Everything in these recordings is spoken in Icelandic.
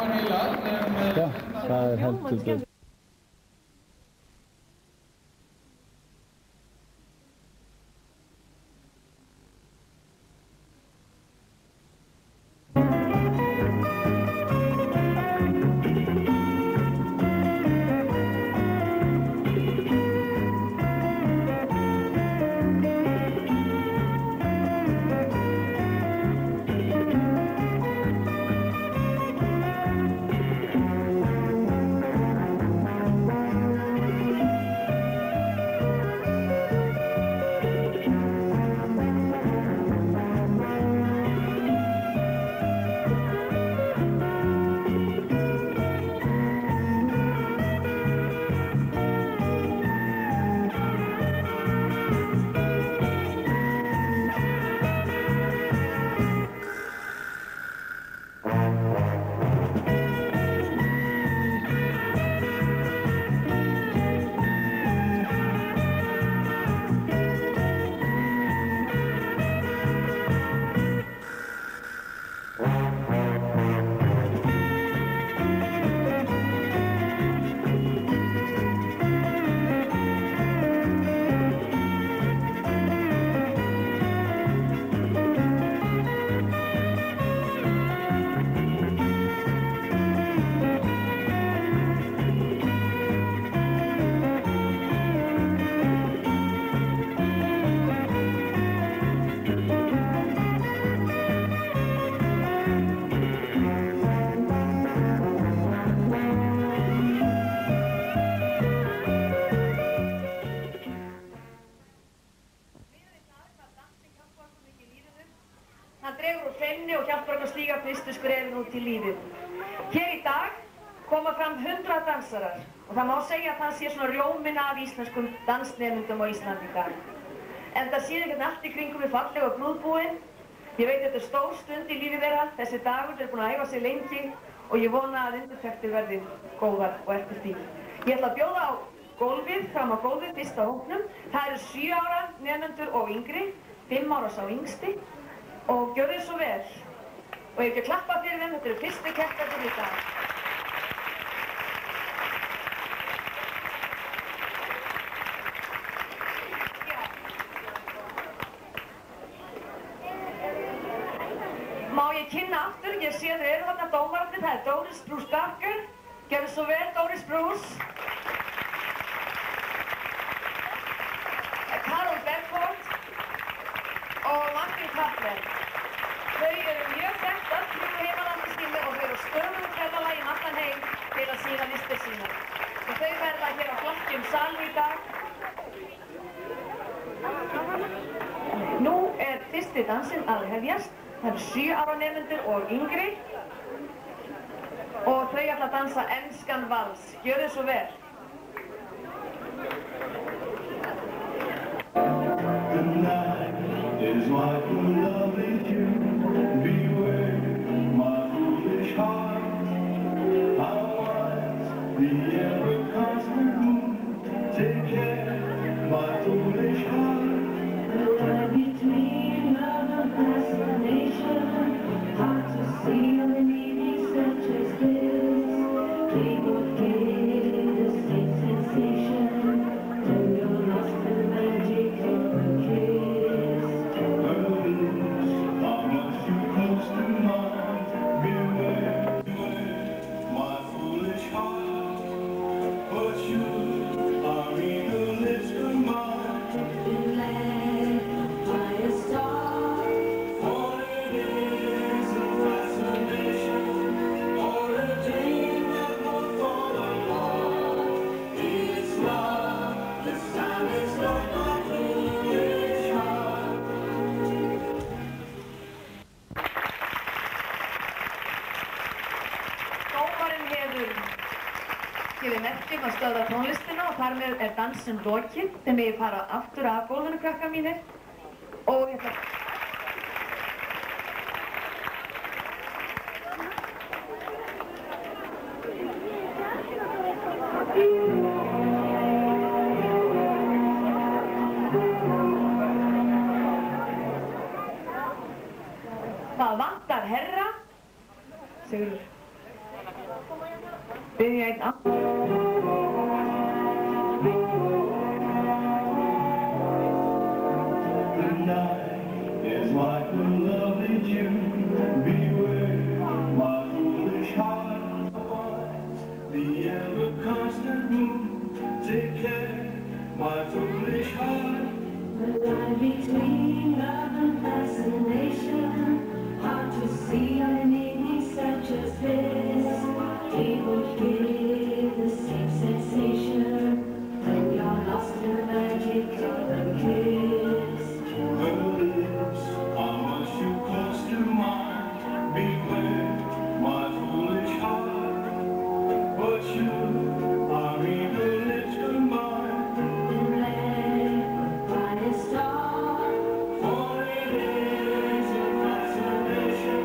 Já, það heldur betur. Fyrstu skrefin út í lífið. Hér í dag koma fram 100 dansarar og það má segja að það sé svona rjóminn af íslenskum dansnemyndum á Íslandi í dag. En það sé ekki allt í kringum við fallega brúðbúin. Ég veit þetta er stór stund í lífi þeirra. Þessi dagur er búin að æfa sig lengi og ég vona að undirtektir verði góðar og eftir því. Ég ætla að bjóða á gólfið, fram á gólfið, fyrsta hópnum. Það eru 7 ára nemendur og yngri, 5 ára sá yngsti og gjörðu svo vel. Og ég ekki að klappa fyrir þeim, þetta eru fyrstu keppendur í dag. Má ég kynna aftur, ég sé þau eru þarna dómararnir, það er Doris Bruce Darker. Gjörðu svo vel, Doris Bruce. Carol Bedford og Margaret Kaplan. Þau eru mjög þekkt öll í heimalandi sínu og þau eru stöðugt ferðalagi allan heim til að sýna listir sínar. Og þau verða hér á flottum salnum í dag. Nú er fyrsti dansinn að hefjast. Það eru 7 ára nemendur og yngri. Og þau ætla að dansa enskan vals. Gjörðu svo vel. Gefið merkjum að stöðva tónlistina og þar með er dansinn lokið. Þið megið fara aftur af gólfinu, krakkar mínir. Og ég ætla... Það vantar herra. Sigurður. Biðja einn Is like a lovely June. Beware, my foolish heart. The ever constant moon. Take care, my foolish heart. The line between love and fascination, hard to see on an evening such as this. People give the same sensation when you're lost in the magic of a kiss. Her lips are much too close to mine. Beware, my foolish heart. But you are evil lips combined. Led by a star, For it is a fascination,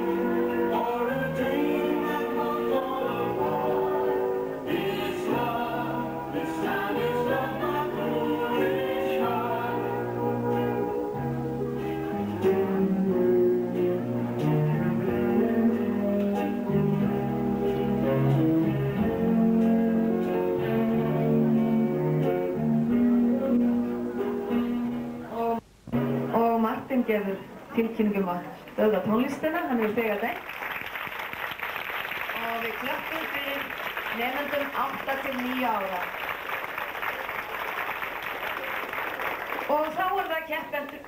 or a dream that will fall apart. It's love, this time it's not my foolish heart. og Martin gefur tilkynningum að stöðva tónlistina, hann hefur þegar dæmt. Og við klöppum fyrir nemendum 8 til 9 ára. Og þá það keppendur.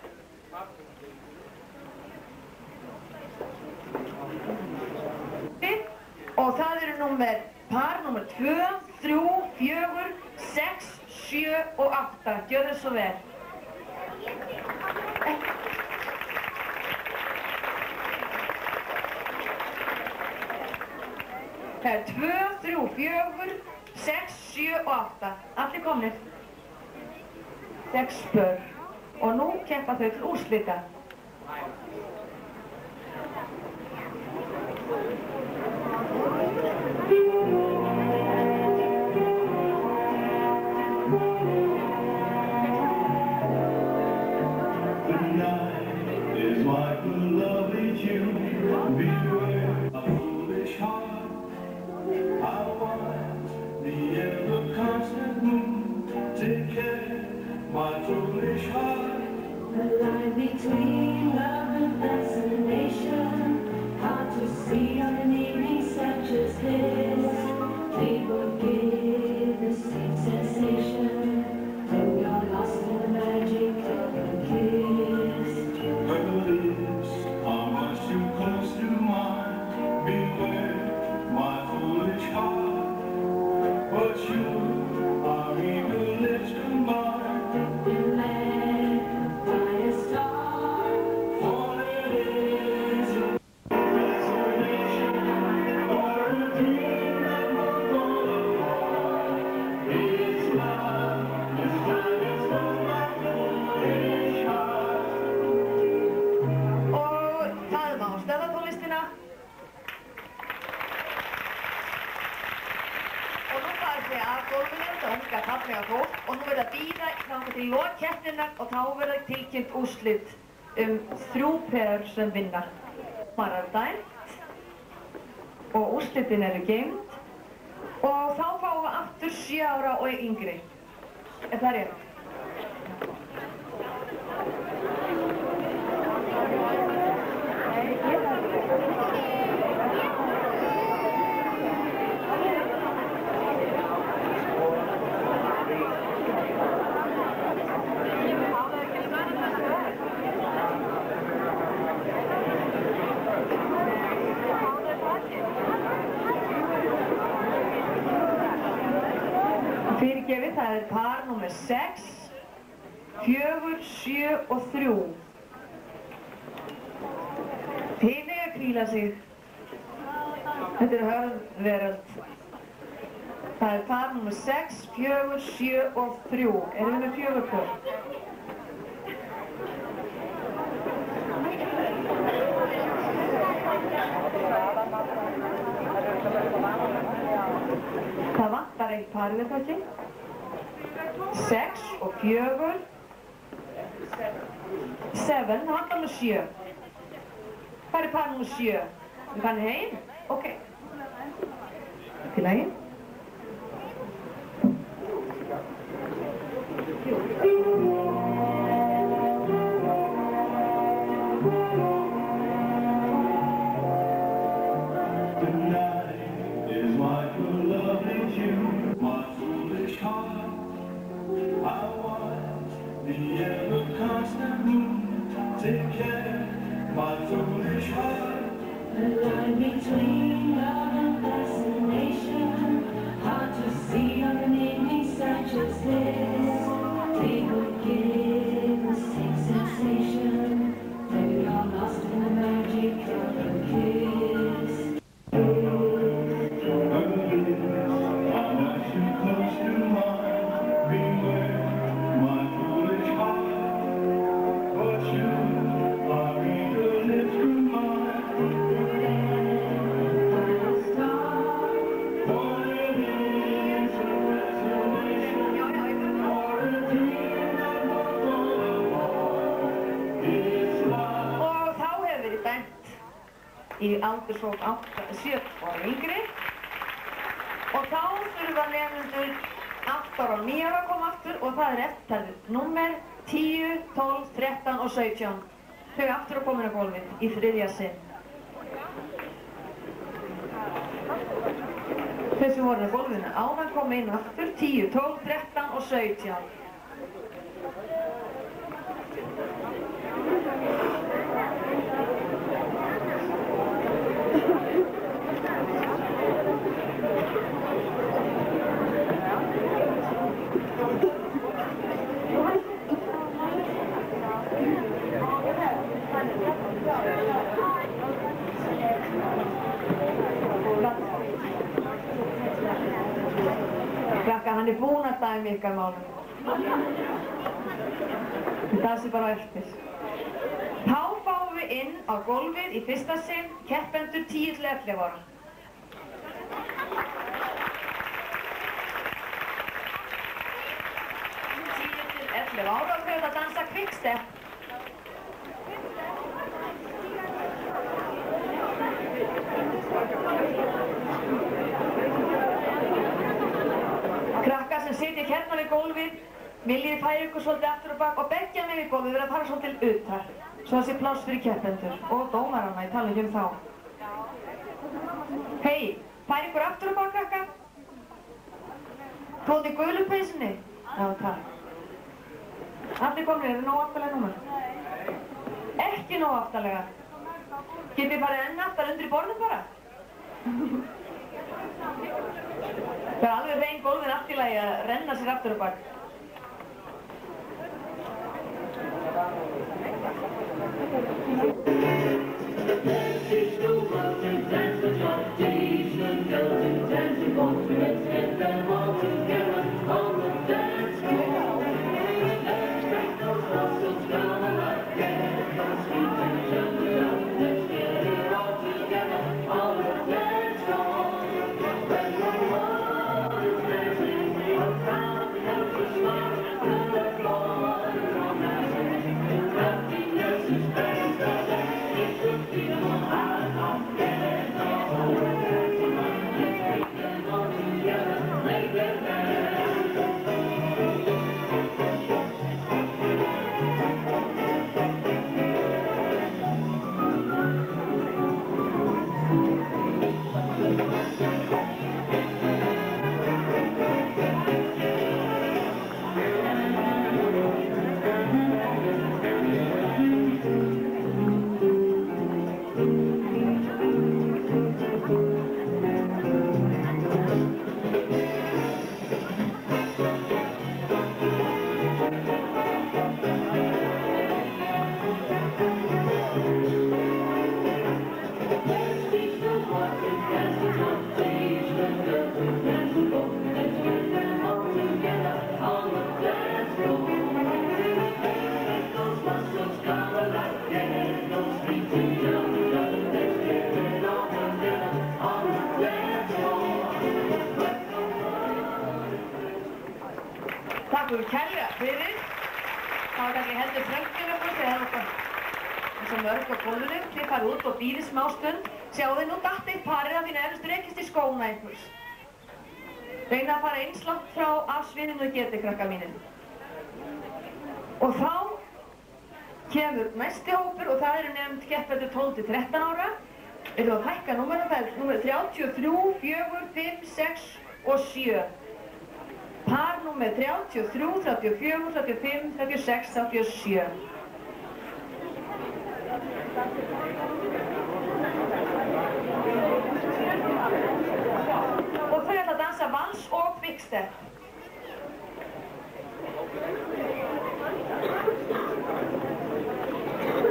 Og það eru par númer 2, 3, 4, 6, 7 og 8. Gjörðu svo vel. Það 2, 3, 4, 6, 7 og 8. Allir komnir. 6 pör. Og nú keppa þau til úrslita. Is like a lovely June. Beware, a foolish heart. I want the ever constant moon. Take care, my foolish heart. the line between love and fascination, hard to see on an evening such as this. People give the same sensation when you're lost in the magic of a kiss. Her lips are much too close to mine. Beware, my foolish heart. But you are evil lips combined. Led by a star, For it is a fascination, or a dream that will fall apart. It's love, this time it's for my foolish heart. Og það má stöðva tónlistina. Og nú farið þið af gólfinu, þetta unga fallega fólk, og nú verða að bíða þangað til lok keppninnar og þá verða tilkynnt úrslit 3 pör sem vinna. Marar dæmt og úrslitin eru geymd og þá fáum við aftur 7 ára og yngri. Er það rétt? Fyrirgefið, það par númer 6, 4, 7 og 3. Þið eiga að hvíla sig. Þetta hörð veröld. Það par númer 6, 4, 7 og 3. Erum við með 4 pör? Það vantar eitt par, við það ekki? 6 og 4. 7, það vantar með 7. Hvað er par nummer 7? Við fannum heim? Ok. Til lagi. Tonight is my true love is you, my foolish heart. I want the ever constant moon. Take care, my foolish heart. The line between love and fascination, hard to see on an evening such as this. People give the same sensation, they are lost in the magic of a kiss. Í aldurshóp 7 og yngri og þá þurfa nemendur 8 ára og 9 ára að koma aftur og það er eftirtalið númer 10, 12, 13 og 17. Þau aftur að koma inn á gólfið í 3. sinn. Þau sem voru á gólfinu áðan koma inn aftur 10, 12, 13 og 17. Hann er búinn að dæmi ykkar málum. Það sé bara eftir. Þá fáum við inn á gólfið í 1. sinn keppendur 10 til 11 ára. 10 til 11 ára og þau eru að dansa quickstep. Krakkar sem sitja hérna við gólfið, viljið færa ykkur svolítið aftur og bak og beggja með við gólfið verða að fara svolítið utar, svo það sé pláss fyrir keppendur og dómarana, ég tala ekki um þá. Hei, færa ykkur aftur og bak, krakkar. Tóti í gulu peysunni? Já, takk. Allir komnir, eru nóg aftarlega númer? Ekki nóg aftarlega. Getið farið enn aftar undir í borðum bara? Það er alveg hrein gólfin allt í lagi að renna sér aftur og bak. Takk kærlega fyrir. Það var kannski heldur þröngt yfir okkur þegar það var eins og mörg á gólfinu. Þið farið út og bíðið smá stund. Sjáu þið nú datt eitt parið af þínu eflust rekist í skóna einhvers. Reyna að fara eins langt frá af sviðinu og getið, krakka mínir. Og þá kemur næsti hópur og það eru nefnd keppendur 12 til 13 ára. Við erum að hækka númerunum, það er númer 33, 4, 5, 6 og 7. Par númer 33, 34, 35, 36, 37. Og þau ætla að dansa vals og quickstep.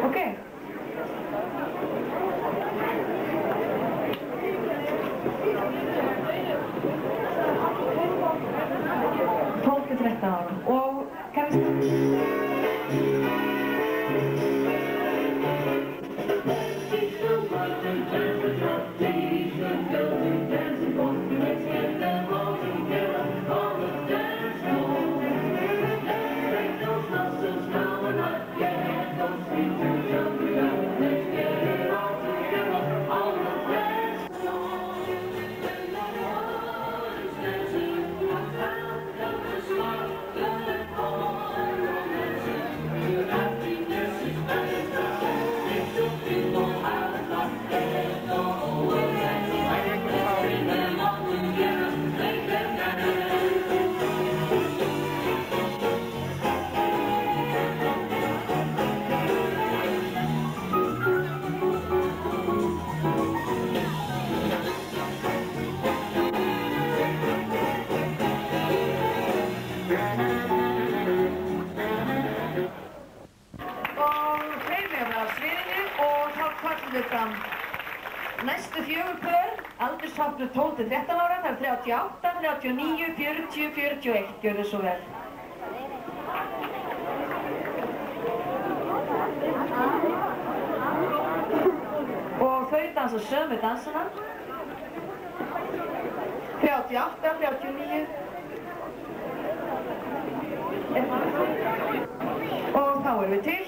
Ok. Og kan vi næstu 4 pör, aldurshópur 12 til 13 ára, það er 38, 39, 40, 41, gjör þið svo vel. Og þau dansa sömu dansana, 38, 39, og þá erum við til.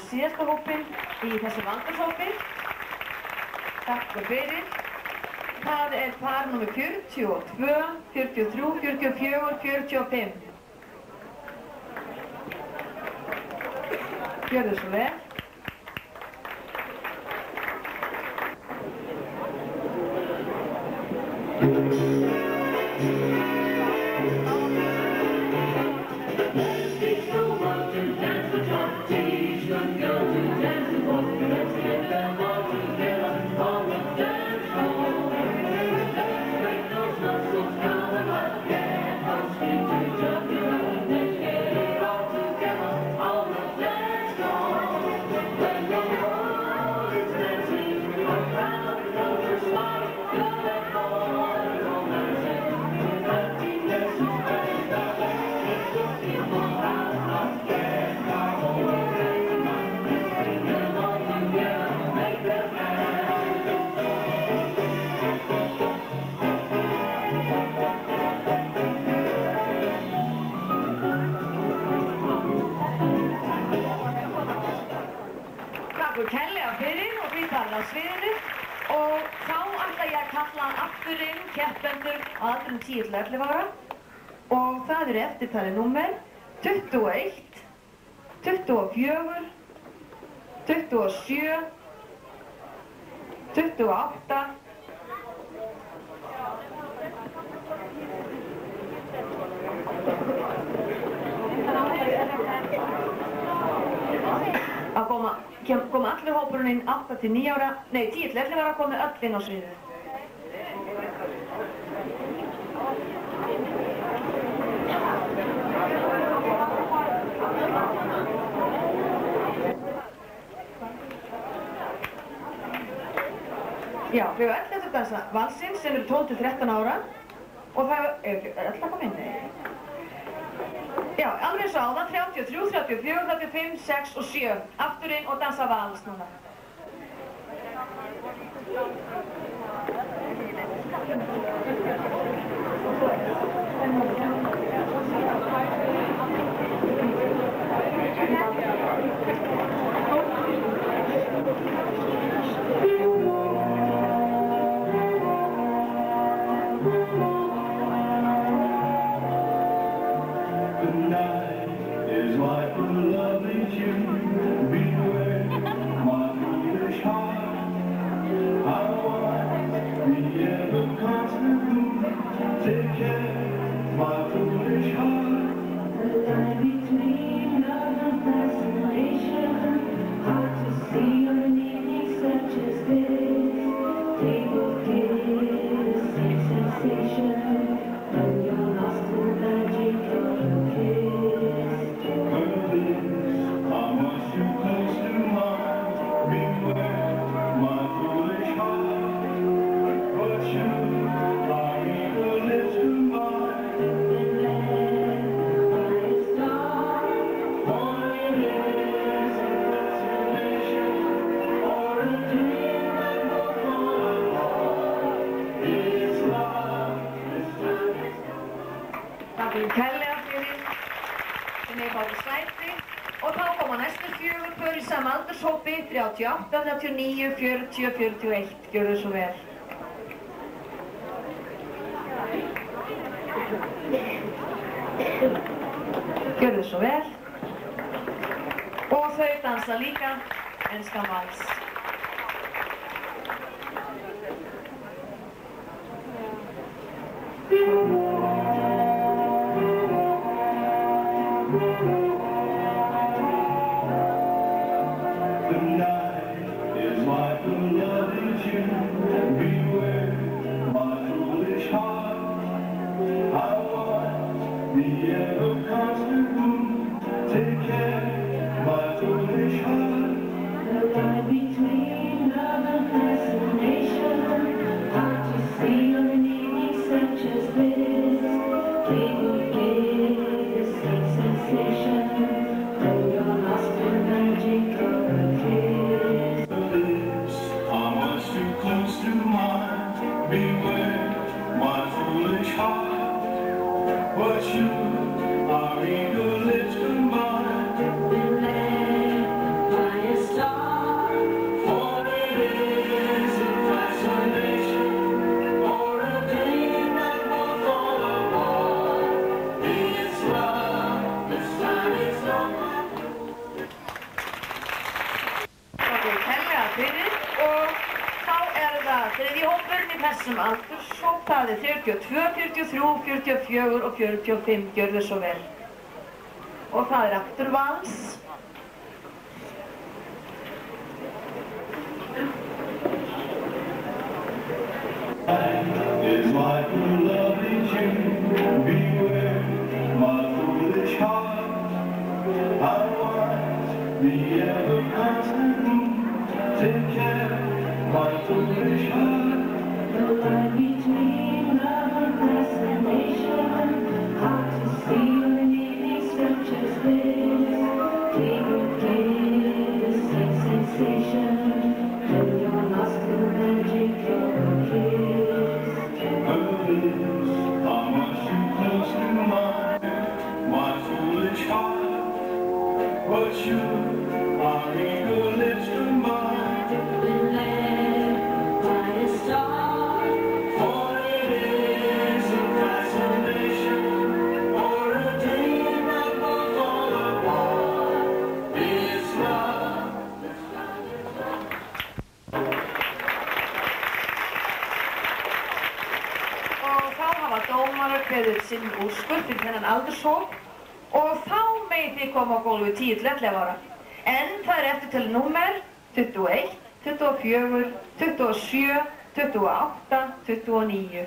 Síðasta hópinn í þessum aldurshópi. Takk fyrir. Það er par númer 42, 43, 44, 45. Gjör þið svo vel. Og þá ætla ég að kalla aftur inn keppendur á aldrinum 10 til 11 ára og það eru eftirtalið númer 21, 24, 27, 28, kom allur hópurinn inn 8 til 9 ára, nei 10 til 11 ára komið öll inn á sviðið. Já, við höfum öll eftir að dansa valsinn sem eru 12 til 13 ára og það er öll að koma inn. Já, alveg eins og áðan, 33, 34, 35, 6 og 7. Aftur inn og dansa vals núna. Kærlega fyrir sem er báði sæti og þá koma næstu 4 pör í sama aldurshópi 38, 39, 40, 41. Gjörðu svo vel. Gjörðu svo vel. Og þau dansa líka enskan vals. Þessum aldurshóp, það er 42, 43, 44 og 45, gjörðu svo vel. Og það er aftur vals. The line between love and fascination, hard to see when the evening stretches this. Take a kiss, sweet sensation, when you're lost in the magic of a kiss. Her lips are much too close to mine, my foolish heart. But you are eager lips to mine. Been led by a star. Dómarar kveður sinn úrskurð fyrir þennan aldurshóp og þá megið þið koma á gólfið 10 til 11 ára. En það eftir til númer 21, 24, 27, 28, 29.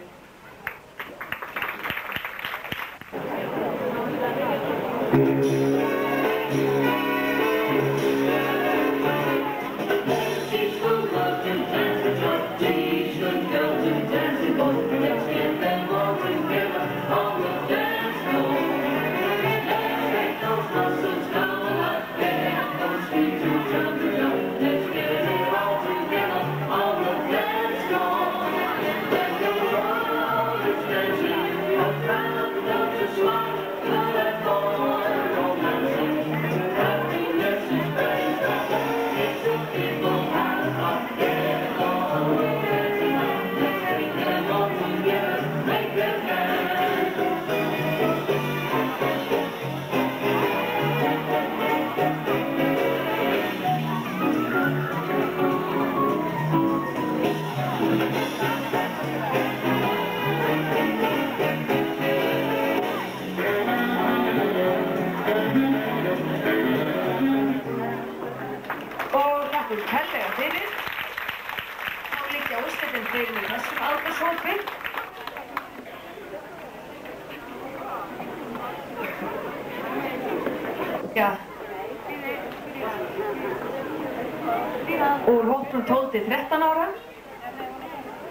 Úr hópnum 12 til 13 ára.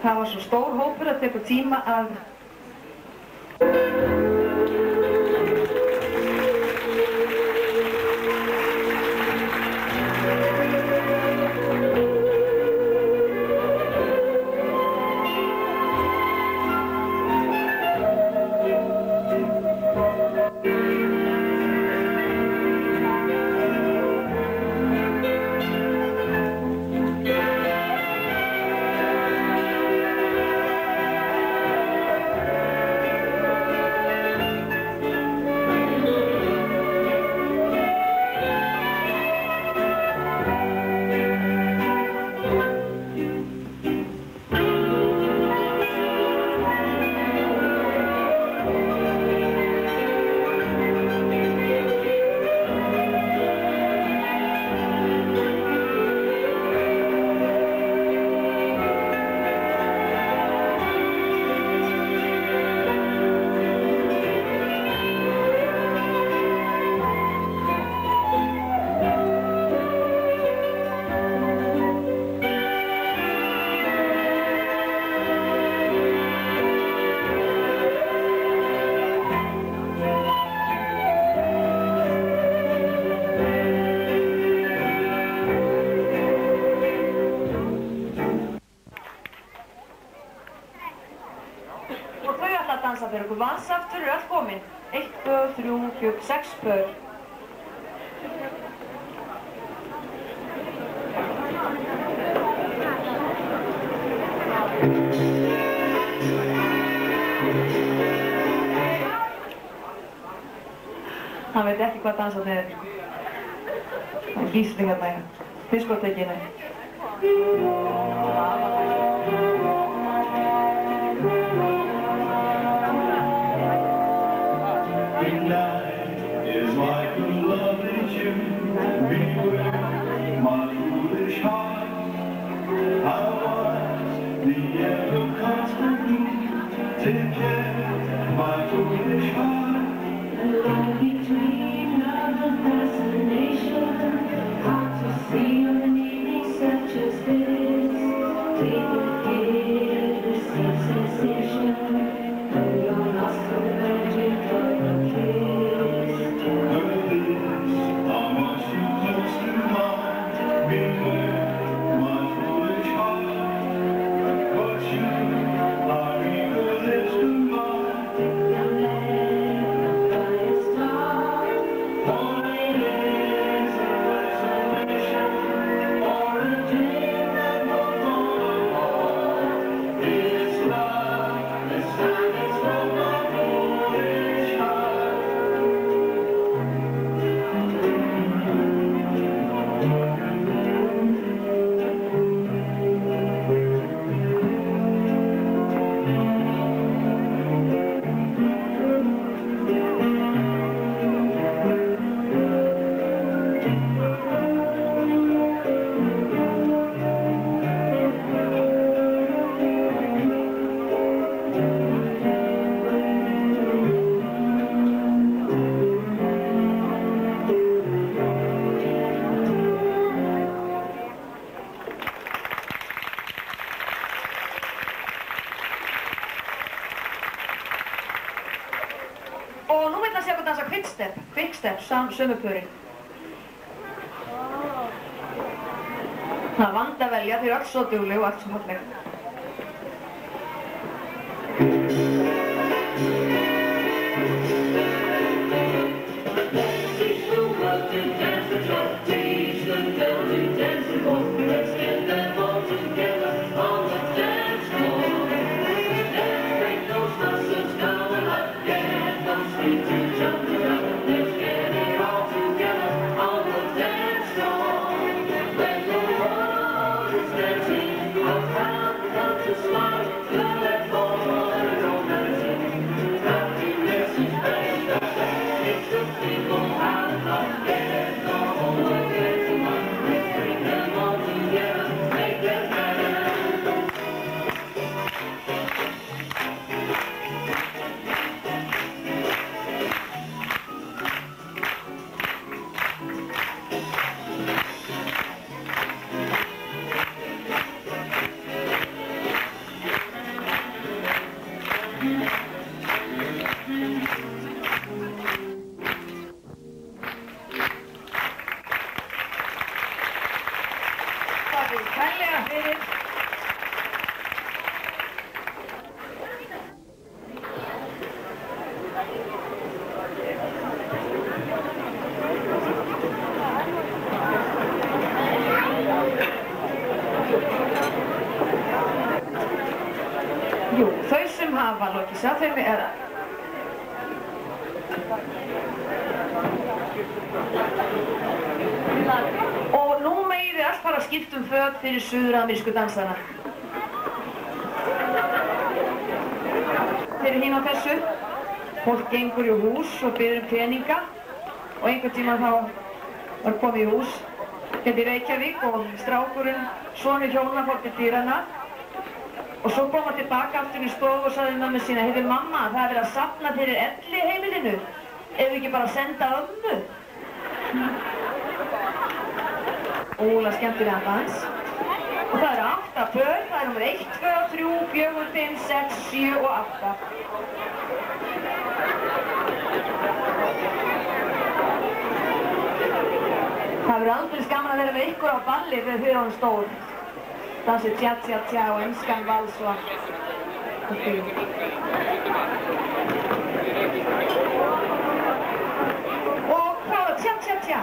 Það var svo stór hópur að tekur tíma að dansa fyrir okkur valsaftur öll komin. 1, 2, 3, 4, 6 pör. Hann veit ekki hvað dansað er. Það er Gísli hérna í diskotekinu. Stars Og nú vil hann sjá hvað dansa quickstep, sömu pörin. Það vand að velja, þau eru öll svo dugleg og allt svo falleg. Jú, þau sem hafa lokið sér, þeim er það. Og nú megið þið allt fara að skipta föt fyrir suður-amerísku dansana. Fyrir hinn á þessu, fólk gengur í hús og biður peninga og einhvern tíma þá var komið í hús hérna í Reykjavík og strákurinn, sonur hjóna fór til dýranna og svo kom hann tilbaka aftur í stofu og sagði mömmu sína: "Heyrðu mamma, það er verið að safna fyrir elliheimilinu. Ef við ekki bara senda ömmu?" Óla skemmtilega dans. Og það eru 8 pör, það er númer 1, 2, 3, 4, 5, 6, 7 og 8. Það verður aldrei gaman að vera með ykkur á balli þegar þau eru orðin stór. Dansið tja tja tja og enskan vals og því. Og þá er það tja tja tja.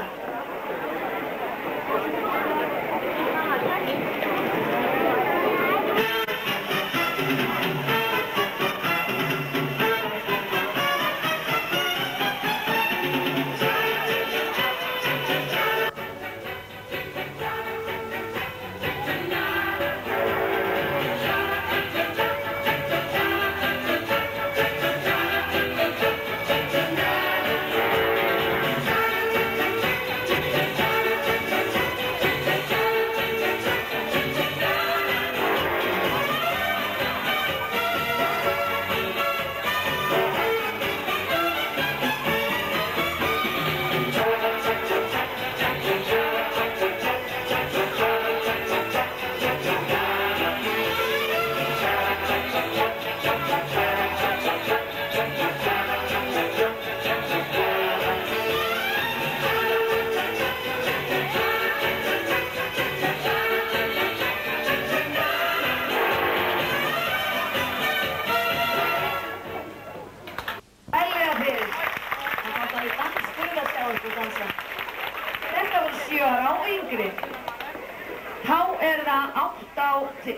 Þá er það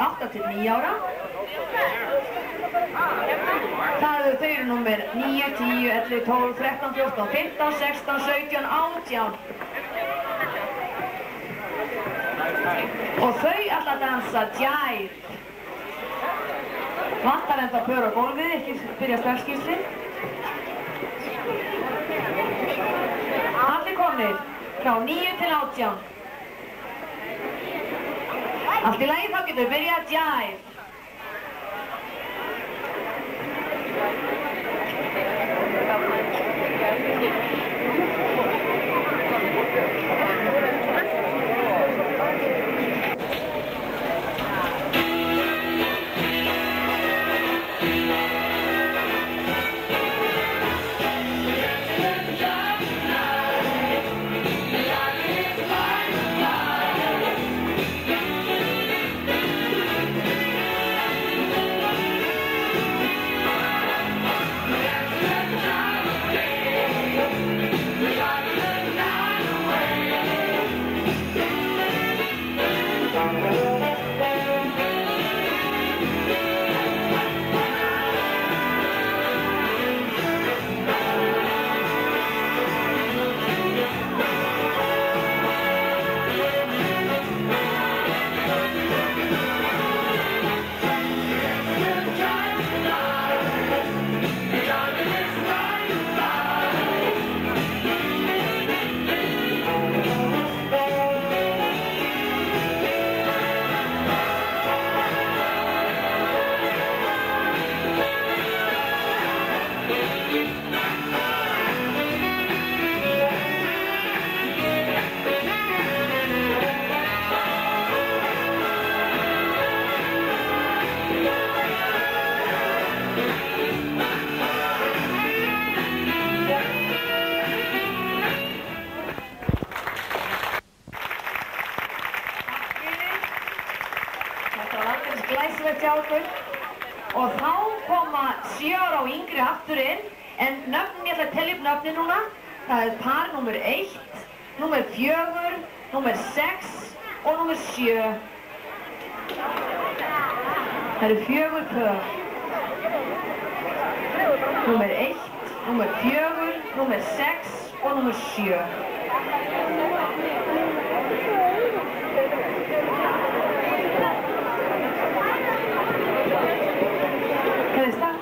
8 til 9 ára. Þau eru númer 9, 10, 11, 12, 13, 14, 15, 16, 17, 18. Og þau ætla að dansa jive. Vantar enda pör á gólfið, ekki byrja strax-skýrsli. Allir komnir, frá 9 til 18. Allt í lagi, þá getur við byrjað jive. nöfnin, ég ætla að telja upp nöfnin núna. Það er par númer 1, númer 4, númer 6 og númer 7. Það eru 4 pör. Númer 1, númer 4, númer 6 og númer 7. Kan det start?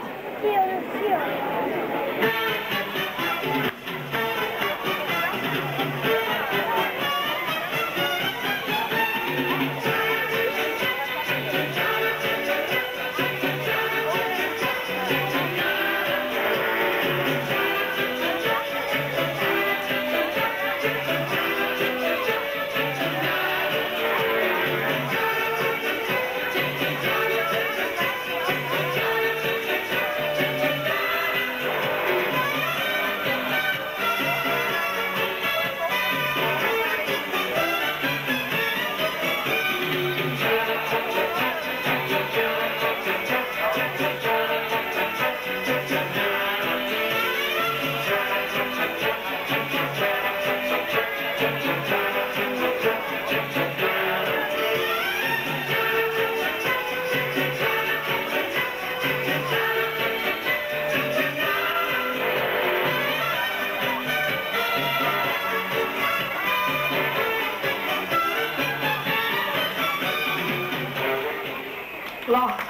Flott.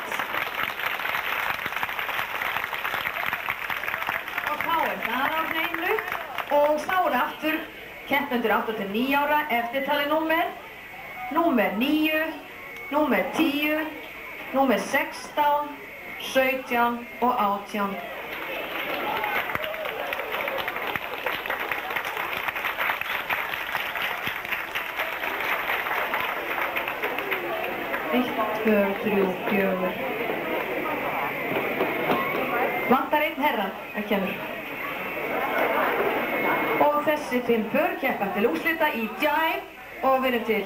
Og þá er það á hreinu og þá er aftur keppendur 8 til 9 ára eftirtali númer 9, númer 10, númer 16, 17 og 18. Tvö, þrjú, fjögur. Vantar einn herra að kemur. Og þessi 5 pör keppa til úrslita í jive og vinna til.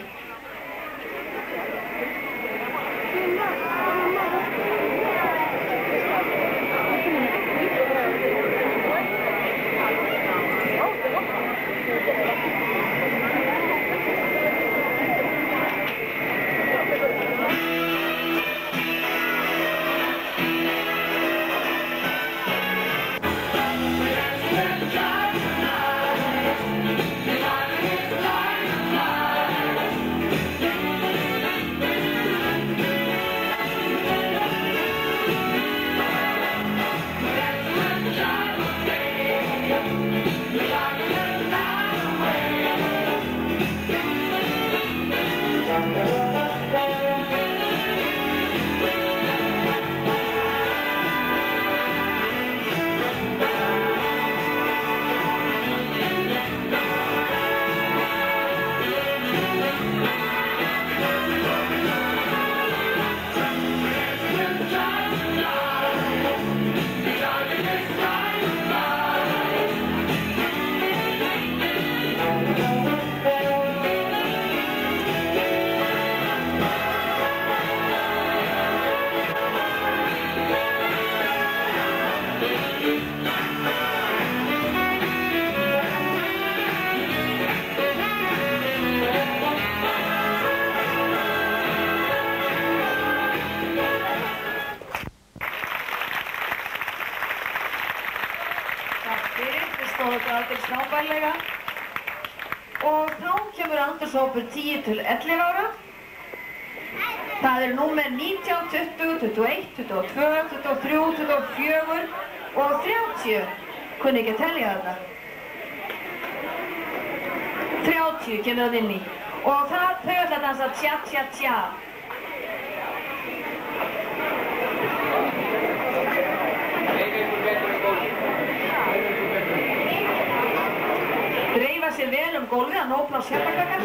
Frábærlega. Og þá kemur aldurshópur 10 til 11 ára. Það eru númer 19, 20, 21, 22, 23, 24 og 30. Kunni ekki að telja þetta. 30 kemur það inn í. Og þau ætla að dansa tja-tja-tja. Dreifa sér vel gólfið að nóg pláss hérna krakkar.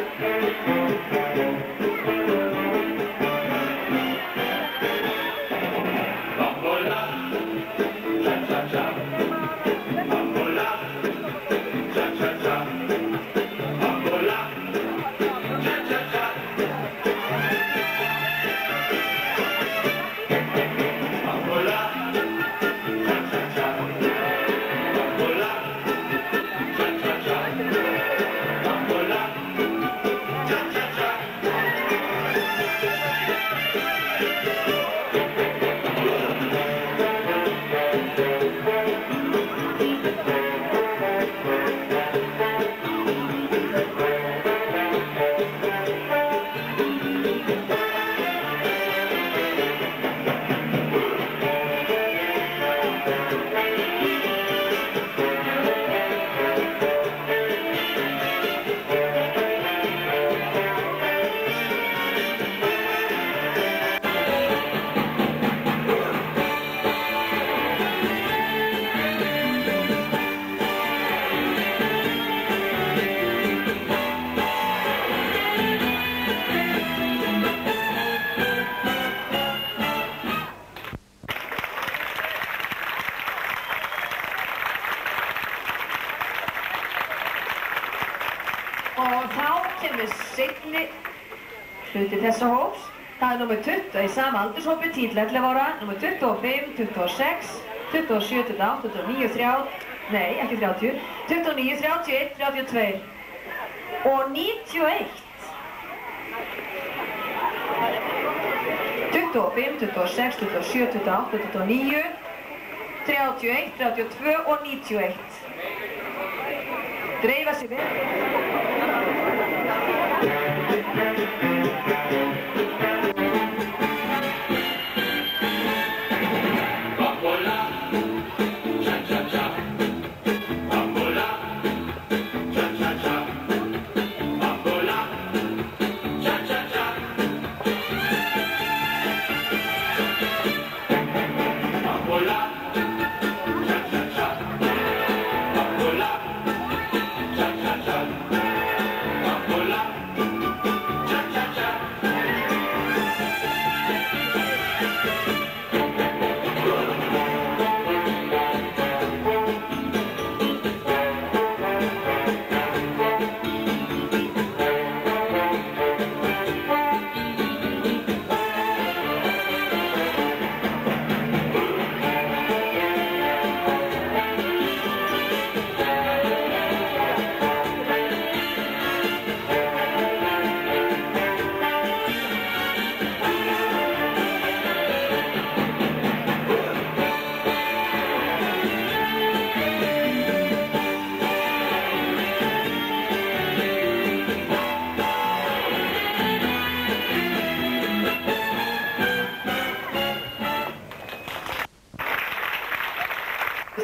Og þá kemur seinni hluti þessa hóps. Það númer 20 í sama aldurshópi, 10–11 ára, númer 25, 26, 27, 28, 29, 30, nei, ekki 30, 29, 31, 32 og 91. 25, 26, 27, 28, 29, 31, 32 og 91. Dreifa sig vel.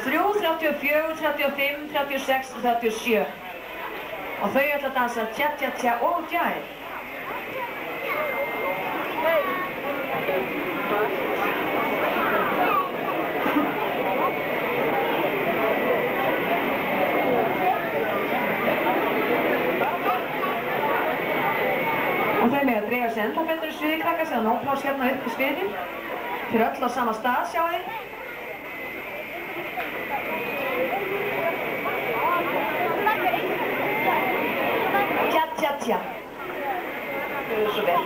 Þrjú, 34, 35, 36 og 37. Og þau ætla að dansa tja-tja-tja og jive. Og þau með að dreifa sig enda betur í sviði krakka, séðan óplás hérna upp í sviðin. Fyrir öll á sama stað, sjáu þið. Tja-tja-tja. Þau eru svo vel.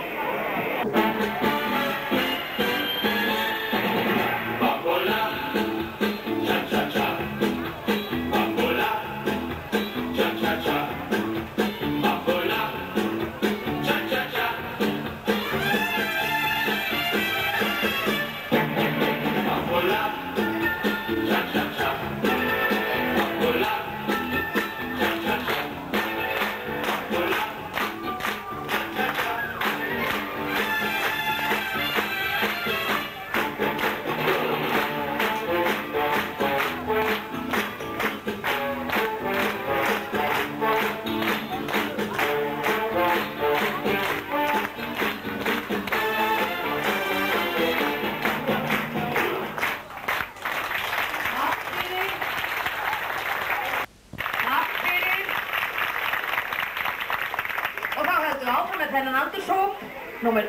Áfram með þennan aldurshóp, númer...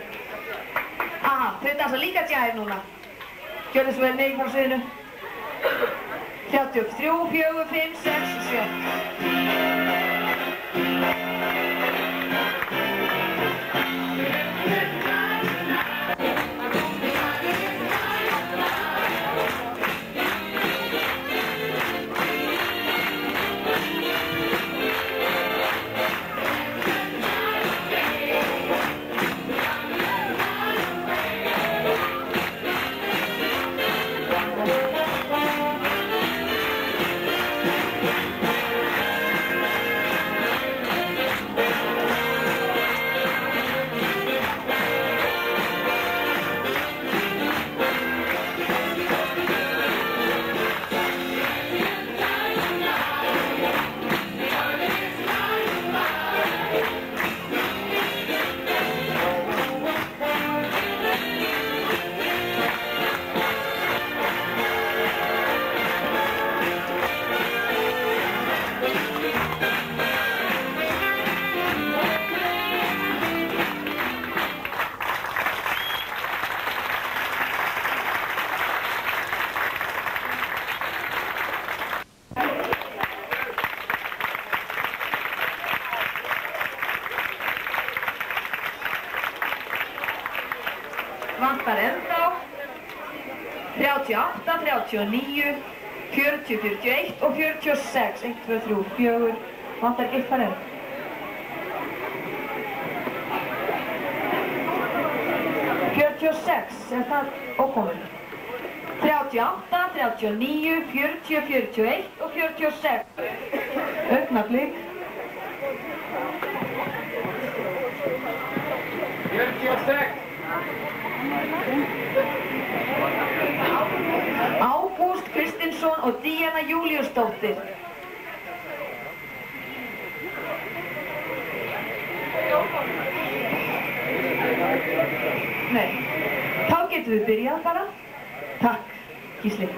Aha, þau dansa líka jive núna. Gjörðu svo vel megin frá sviðinu. 33, 4, 5, 6, 7. 38, 39, 40, 41 og 46. 1, 2, 3, 4. Vantar gittarinn. Er það ókomin? 38, 39, 40, 41 og 46. Augnablik. 46. Ágúst Kristinsson og Díana Júlíusdóttir. Nei. Þá getum við byrjað bara. Takk, Gísli.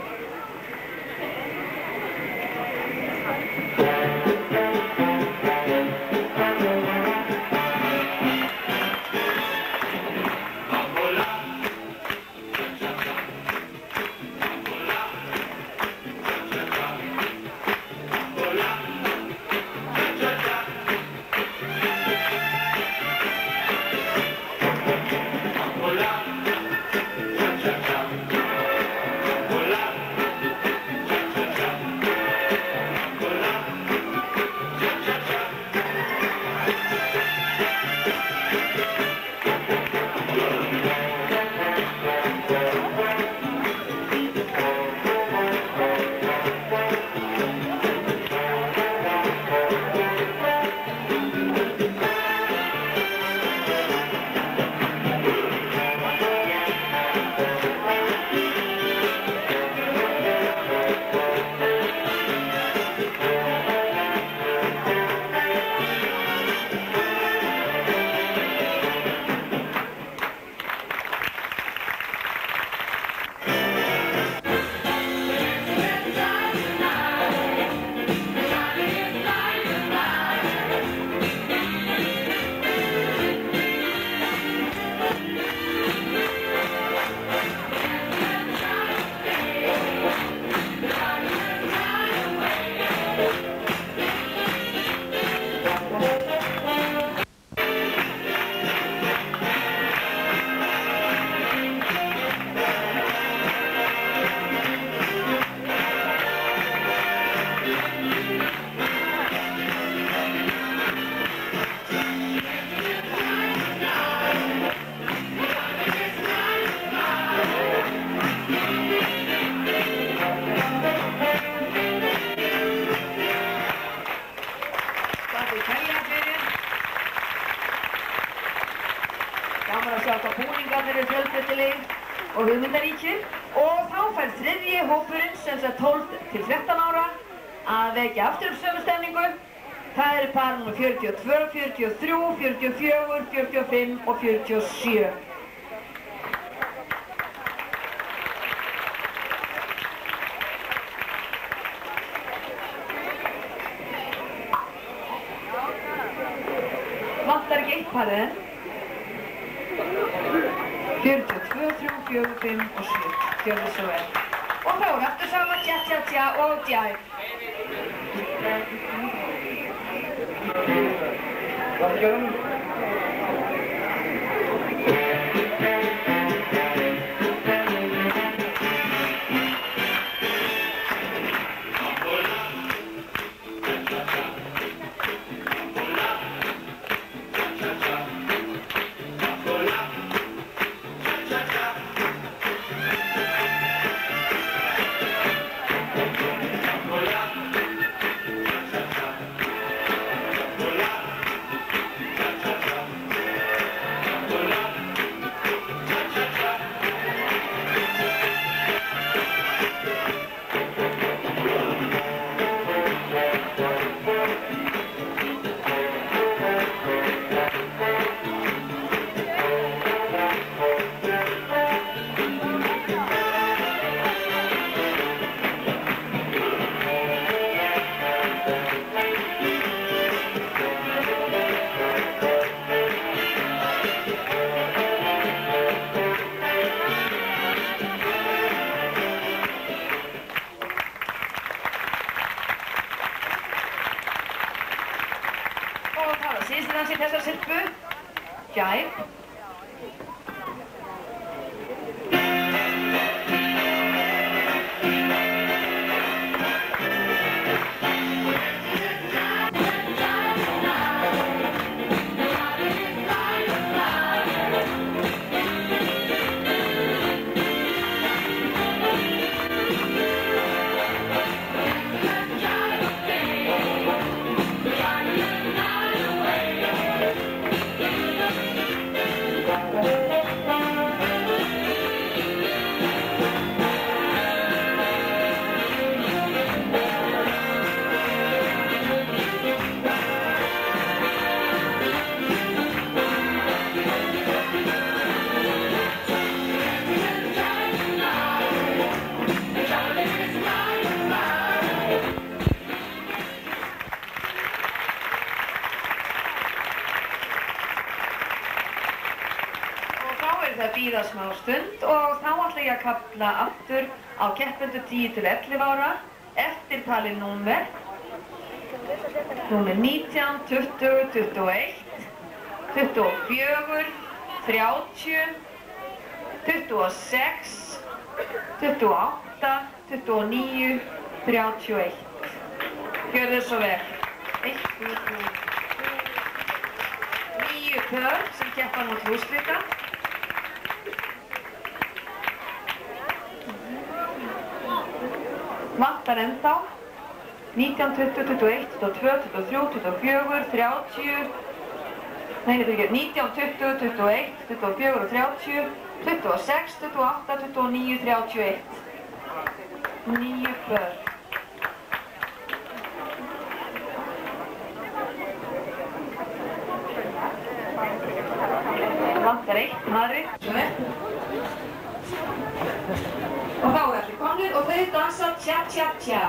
Og hugmyndaríkir og þá fær þriðji hópurinn sem sagt 12 til 13 ára að vekja aftur upp sömu stemningu. Það eru par nr. 42, 43, 44, 45 og 47. Vantar ekki eitt parið? 42, 3, 4, 5 og 7. Gjörðu svo vel. Og þá er aftur saman tja, tja, tja og djæf. Síðustu dansi þessa sirpu, Jive. bíða smá stund og þá ætla ég að kalla aftur á keppendur 10 til 11 ára eftir talin númer 19, 20, 21, 24, 30, 26, 28, 29, 31. Gjörðu svo vel. 9 pör sem keppa mot úrslita. Vantar ennþá 19, 20, 21, 22, 23, 24, 30. Nei, þetta er ekki. 19, 20, 21, 24 og 30, 26, 28, 29, 31. 9 pör. Vantar eitt, Madrid. Og þá er allir komnir og þau dansa tja-tja-tja.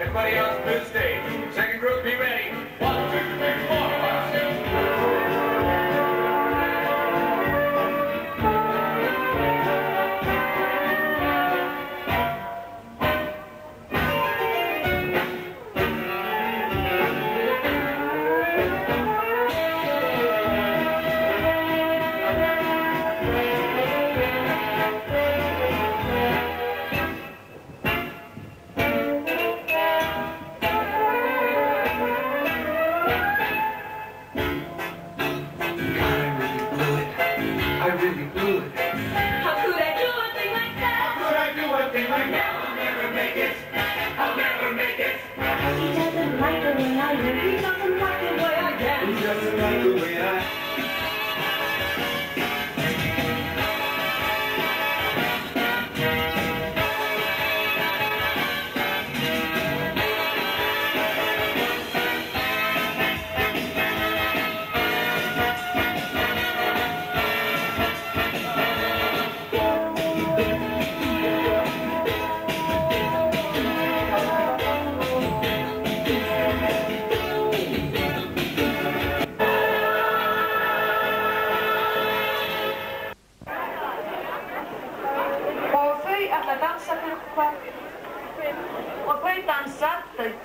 Everybody else to the stage. Second group, be ready.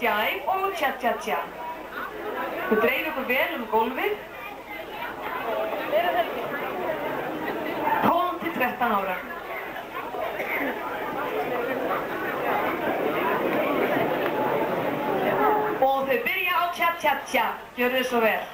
1, 2, 3, 4. Þið dreifum ykkur vel gólfið. 12 til 13 ára. Og þau byrja á tja-tja-tja. Gjörðu svo vel.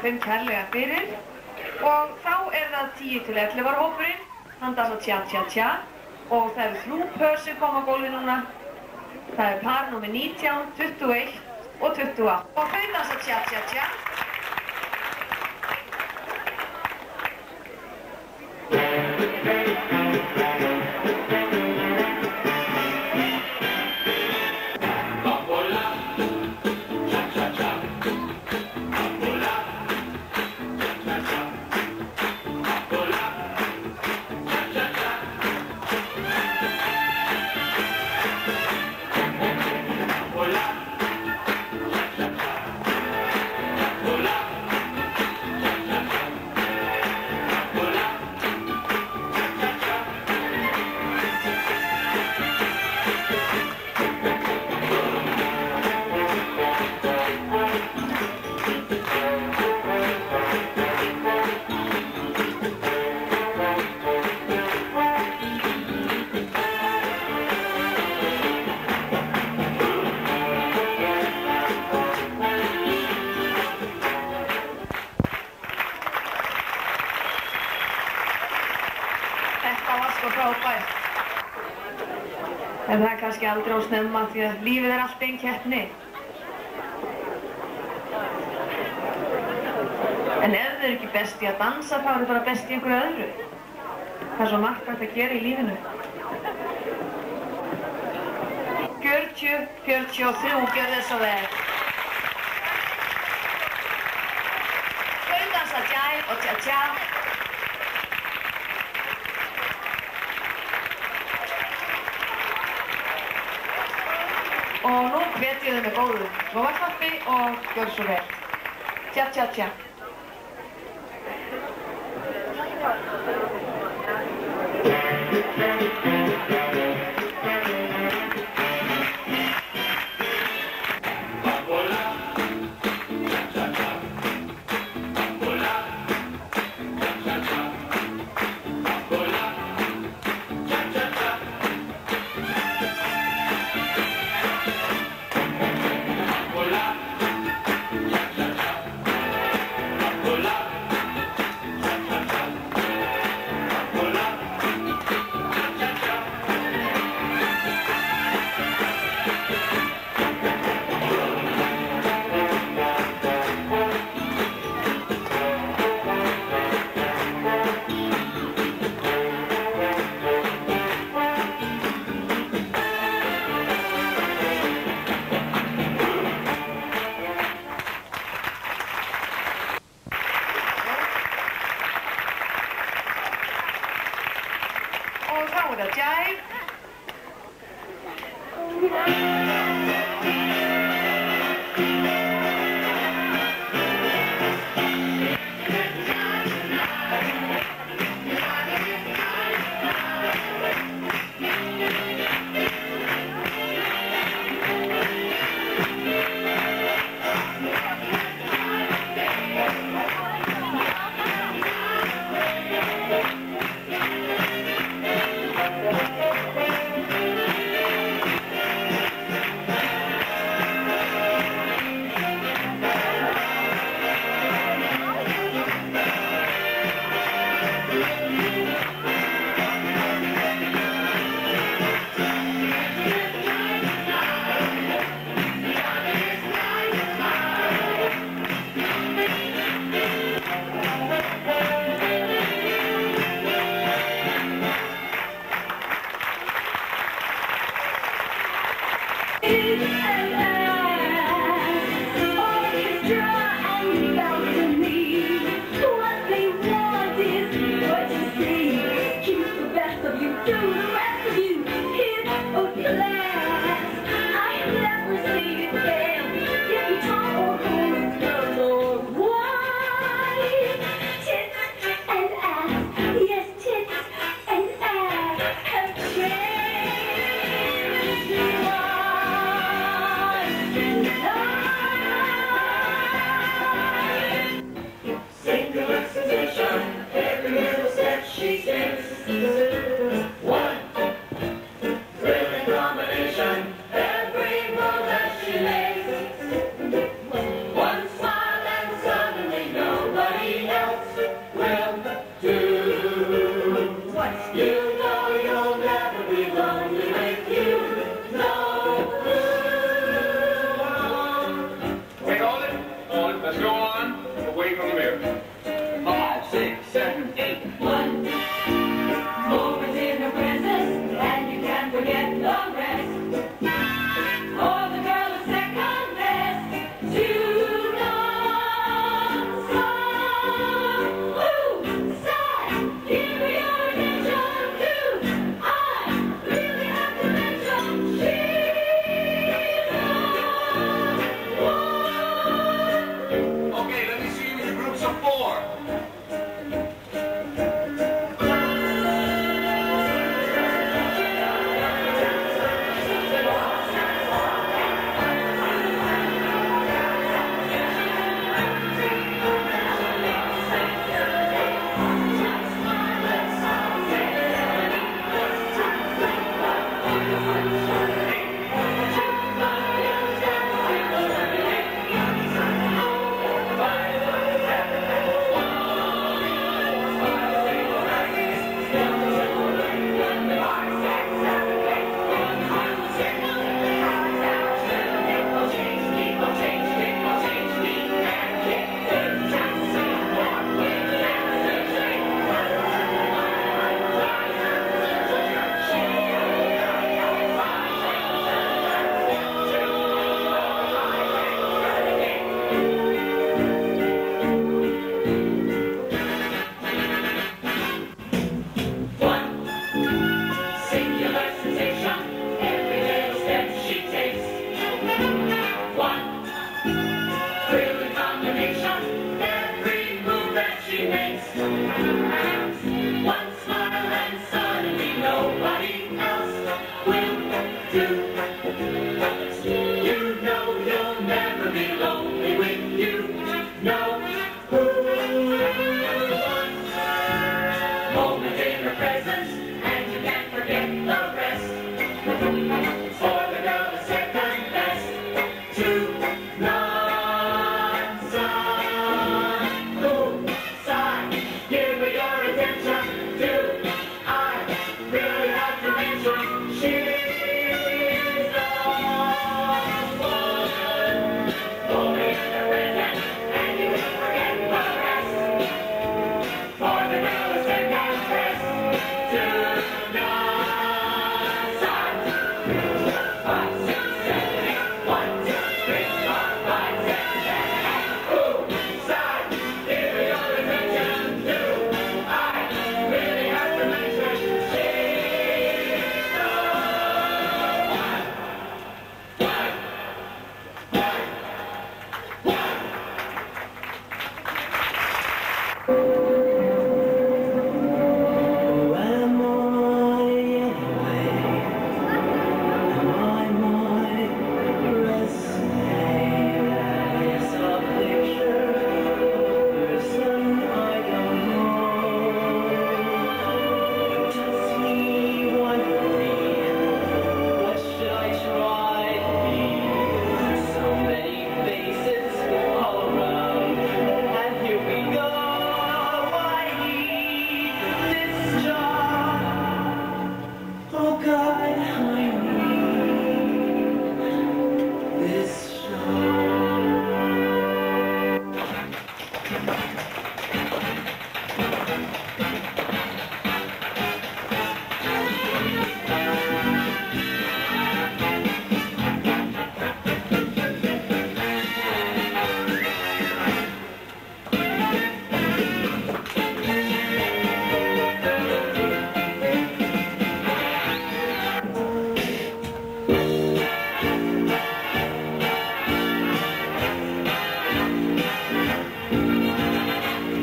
Þeim kærlega fyrir og þá það 10 til 11 ára hópurinn, hann dansa tja-tja-tja og það eru 3 pör sem koma á gólfið núna. Það par númer 19, 21 og 28 og þau dansa tja-tja-tja. En það kannski aldrei á snemma því að lífið allt ein keppni. En ef þau ekki best í að dansa, þá þau bara best í einhverju öðru. Það svo margt hægt að gera í lífinu. 40, 43, gjörðu svo vel. Þau dansa jive og tja-tja. Og nú hvet ég þau með góðu lofakaffi og gjörðu svo vel. Cha-cha-cha. Og þá er það jive. You know you'll never be lonely when you know who. Moment in her presence, and you can't forget the rest. For the girl is second best to none. Son, who, son, give her your attention. Do I really have to mention she's the one? Only in her presence, and you can't forget the rest. For the girl is second best to none. Son, 5, 6, 7, 8, 1, 2, 3, 4, 5, 6, 7, 8. Ooh, son, give her your attention. Do I really have to mention she's the one? Who am I anyway? Am I resume? Is a picture of a person I don't know. Does he want me? What should I try to be? So many faces all around, and here we go. I need this job. Oh God, I need this job.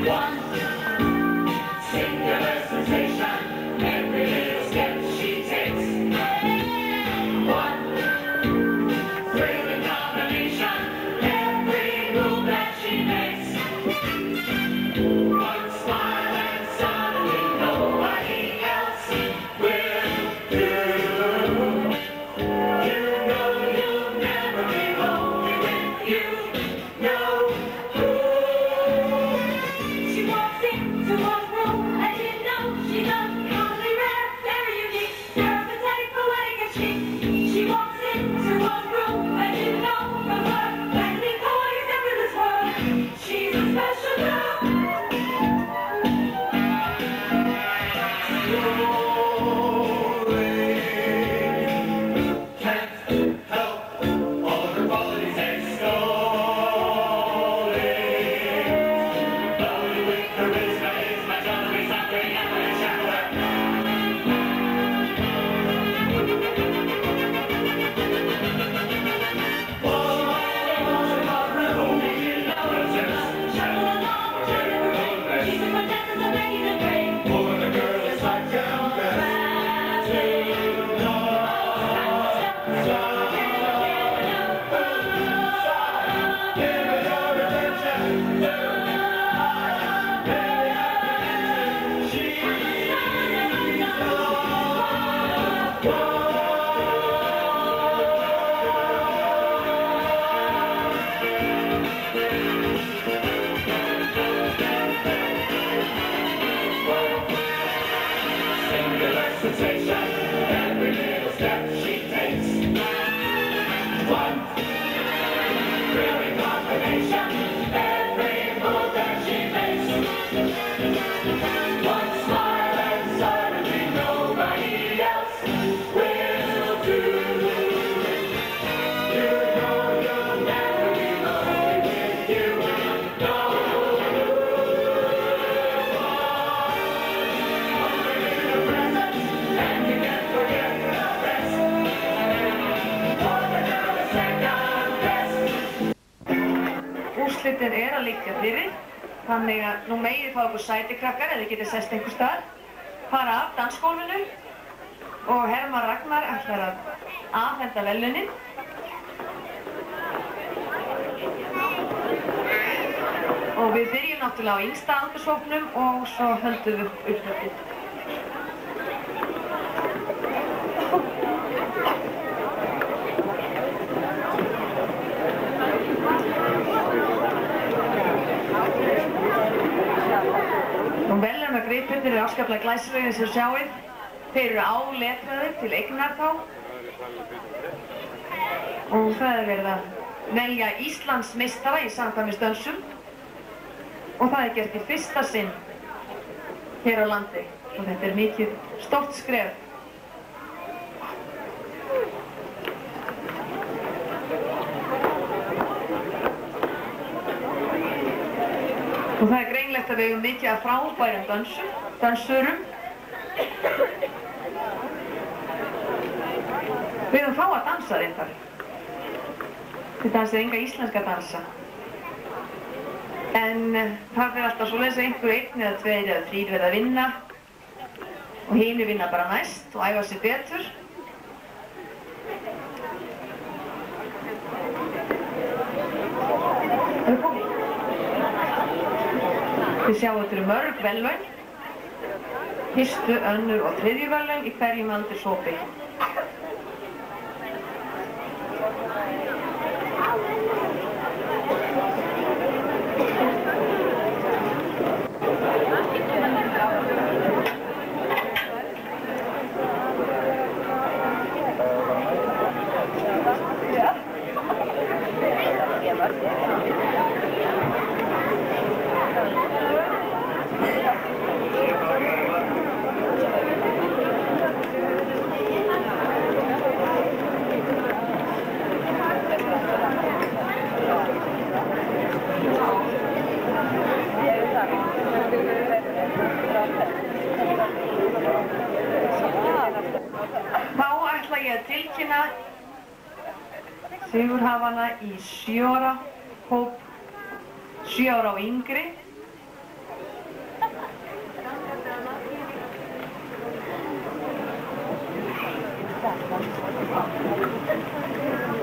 One singular sensation, every little step she takes. One thrilling combination, every move that she makes. One smile and suddenly nobody else will do. You know you'll never be lonely when you know who. She walks into a room and you know she's uncommonly rare, very unique, parapathetic, poetic and chic. She walks into a room and you know from her anything poetic except for this world. She's a special girl. Can't help all of her qualities extolling. Lovely with charisma is my jewelry, something I'm gonna shower. She's a princess of amazing grace. For the girl is like a singular sensation, every little step she takes. One thrilling combination, every move that she makes. One smile and suddenly nobody else will do. You know you'll never be lonely when you know. And you can't forget the rest. For the girl is second best. Úrslitin að liggja fyrir, þannig að nú megið fá ykkur sæti krakkar eða þið getið sest einhvers staðar. Fara af dansgólfinu Og Hermann Ragnar ætlar að afhenda verðlaunin. Og við byrjum náttúrulega á yngsta aldurshópnum og svo höldum við upphlaupið. Og verðlaunagripirnir eru afskaplega glæsilegir eins og sjáið. Þeir eru áletraðir til eignar þá. Og það er verið að velja Íslandsmeistara í samkvæmisdönsum. Og það er gert í fyrsta sinn hér á landi. Og þetta er mikið stórt skref. Og það er greinlegt að við eigum mikið af frábærum dansurum. Við höfum fá að dansa reyndar. Við dansum enga íslenska dansa. En það er alltaf svoleiðis að einhver einn eða tveir eða þrír verða að vinna og hinir vinna bara næst og æfa sig betur. Þið sjáu þetta eru mörg verðlaun, fyrstu, önnur og þriðju verðlaun í hverjum aldurshópi. Sigurhafana í 7 ára hóp, 7 ára og yngri.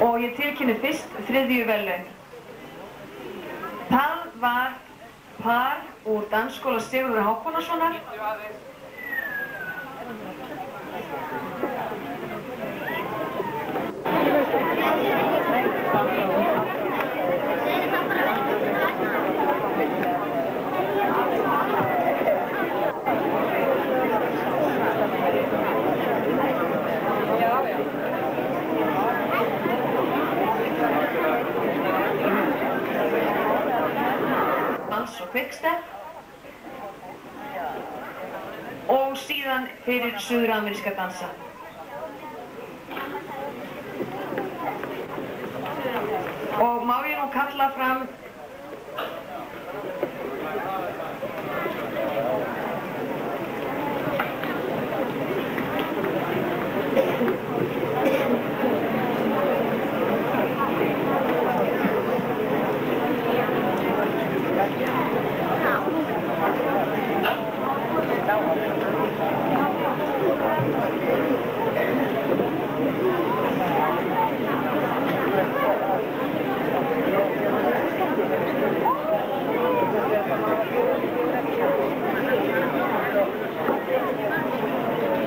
Og ég tilkynni fyrst þriðju verðlaun. Það var par úr dansskóla Sigurðar Hákonarsonar. Dans og quickstep og síðan fyrir suður-ameríska dansa. Og má ég nú kalla fram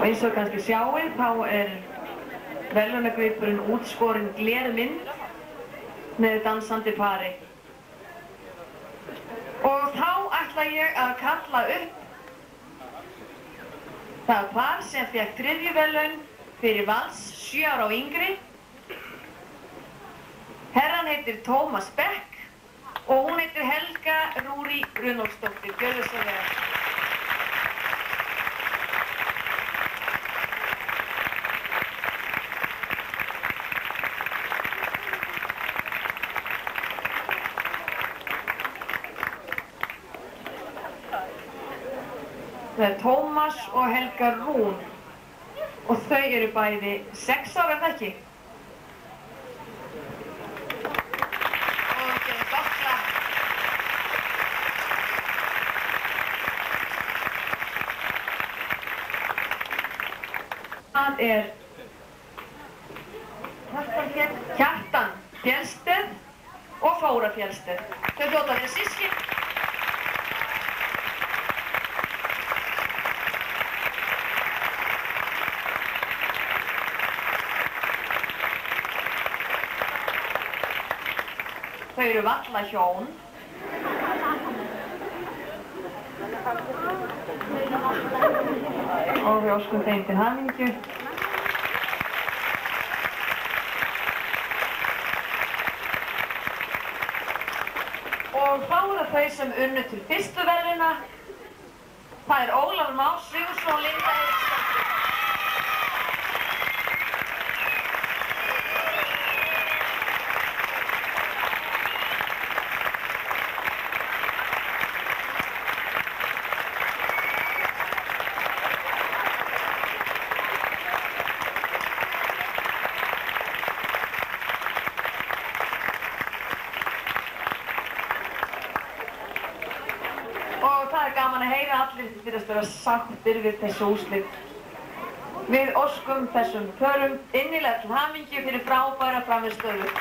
og eins og kannski sjáið, þá er verðlaunagripurinn útskorinn glermynd með dansandi pari. Og þá ætla ég að kalla upp það par sem fékk þriðju verðlaun fyrir vals 7 ára og yngri. Herran heitir Tómas Beck og hún heitir Helga Rúrí Runolfsdóttir. Gjörðu svo vel. Það er Tómas og Helga Rún og þau eru bæði 6 ára, er það ekki? Og þetta er gott klapp. Það er Kjartan Fjellsteð og Þóra Fjellsteð. Þau hljóta að vera systkin. Þau eru varla hjón. Og við óskum þeim til hamingju. Og þá eru þau sem unnu til fyrstu verðlauna. Það er Ólafur Már Sigurðsson og Linda Eiríksdóttir. Gaman að heyra allir virðast vera sáttir við þessu úrslit. Við óskum þessum pörum innilega til hamingju fyrir frábæra frammistöðu.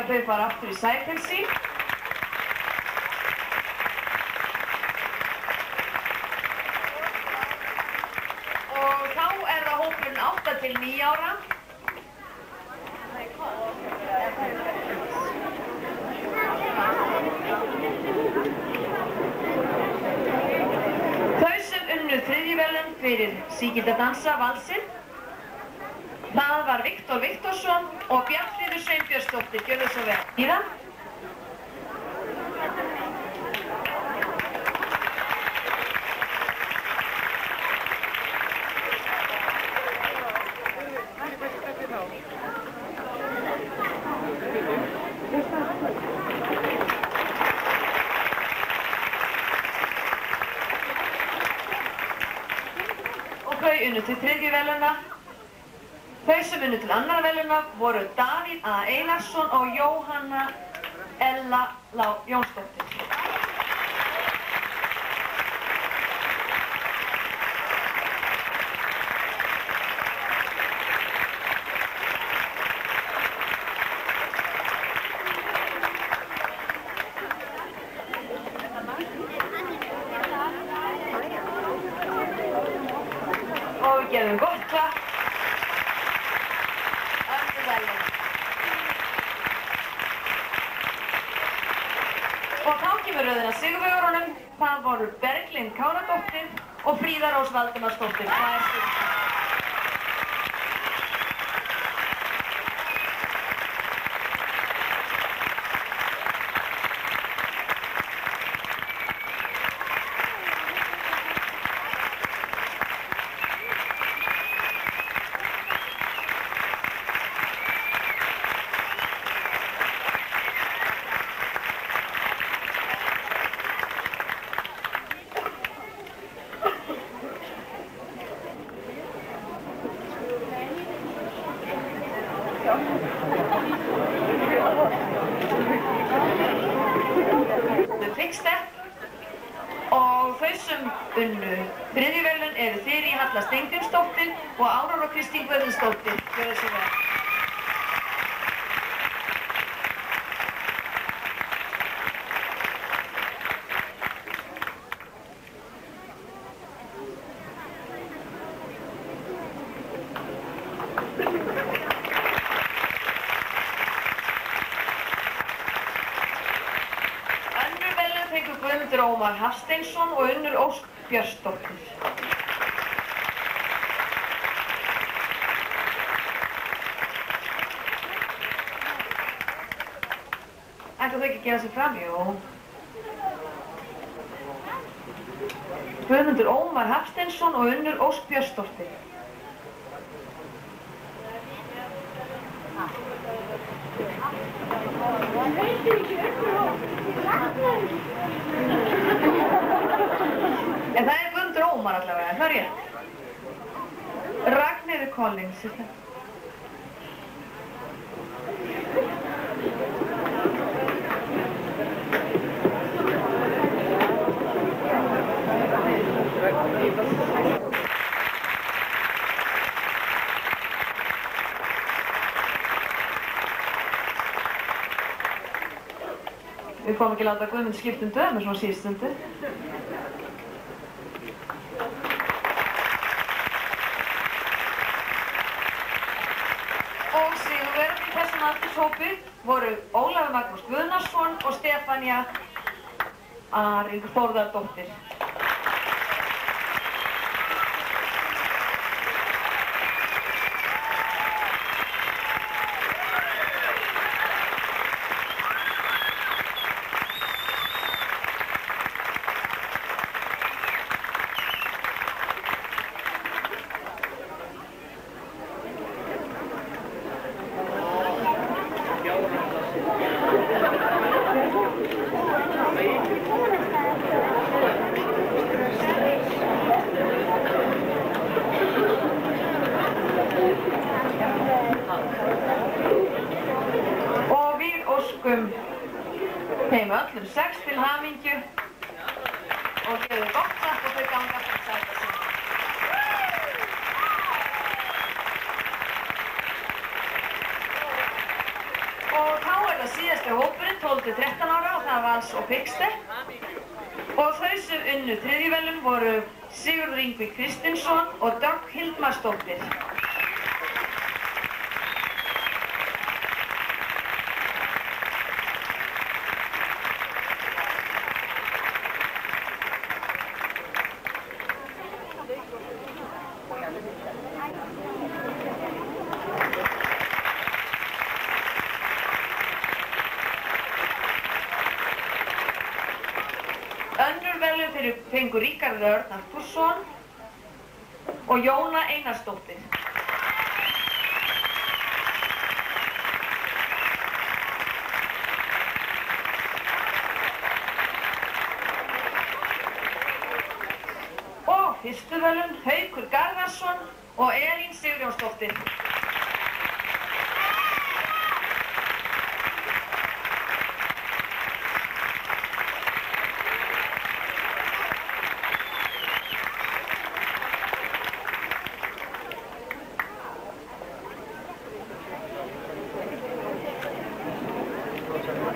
Þau fara aftur í sætin sín. Og þá er það hópurinn 8 til 9 ára. Þau sem unnu 3. verðlaun fyrir sígildadansa valsinn. Það var Viktor Viktorsson og Bjarnfríður Sveinbjörnsdóttir. Gjörðu svo vel. Íða. Og þau unnu til 3. verðlauna. Þau sem unnu til annarra verðlauna voru Davíð A. Einarsson og Jóhanna Ella Jónsdóttir. Og við gefum gott klapp. Og þá kemur röðin að sigurvegarunum. Það voru Berglind Káradóttir og Fríða Rós Valdimarsdóttir. Það er stund. Og þau sem unnu 3. verðlaun eru Þyrí Halla Steingrímsdóttir og Áróra Kristín Guðmundsdóttir. Gjörðu svo vel. Guðmundur Ómar Hafsteinsson og Unnur Ósk Björnsdóttir. Ætla þau ekki að gefa sig fram, jú? Guðmundur Ómar Hafsteinsson og Unnur Ósk Björnsdóttir. En það er Guðmundur Ómar allavega, það er rétt. Ragnheiður Collins er þetta. Við fáum ekki láta Guðmund skipta um dömur svona síðstundu. Og sigurverðir í þessum aldurshópi voru Ólafur Magnús Guðnarsson og Stefania Aringur Þórðardóttir. Og við óskum þeim öllum 6 til hamingju og gefum gott samt og þau ganga fyrir sæta sinni. Og þá er það síðasti hópurinn, 12-13 ára, og það er Vals og Pixter. Og þau sem unnu þriðjuvelun voru Sigurður Yngvi Kristinsson og Dögg Hildmarsdóttir. Önnur verðlaun fengu Ríkharður Örn Artúrsson og Jóna Einarsdóttir. Og fyrstu verðlaun Haukur Garðarsson og Elín Sigurjónsdóttir.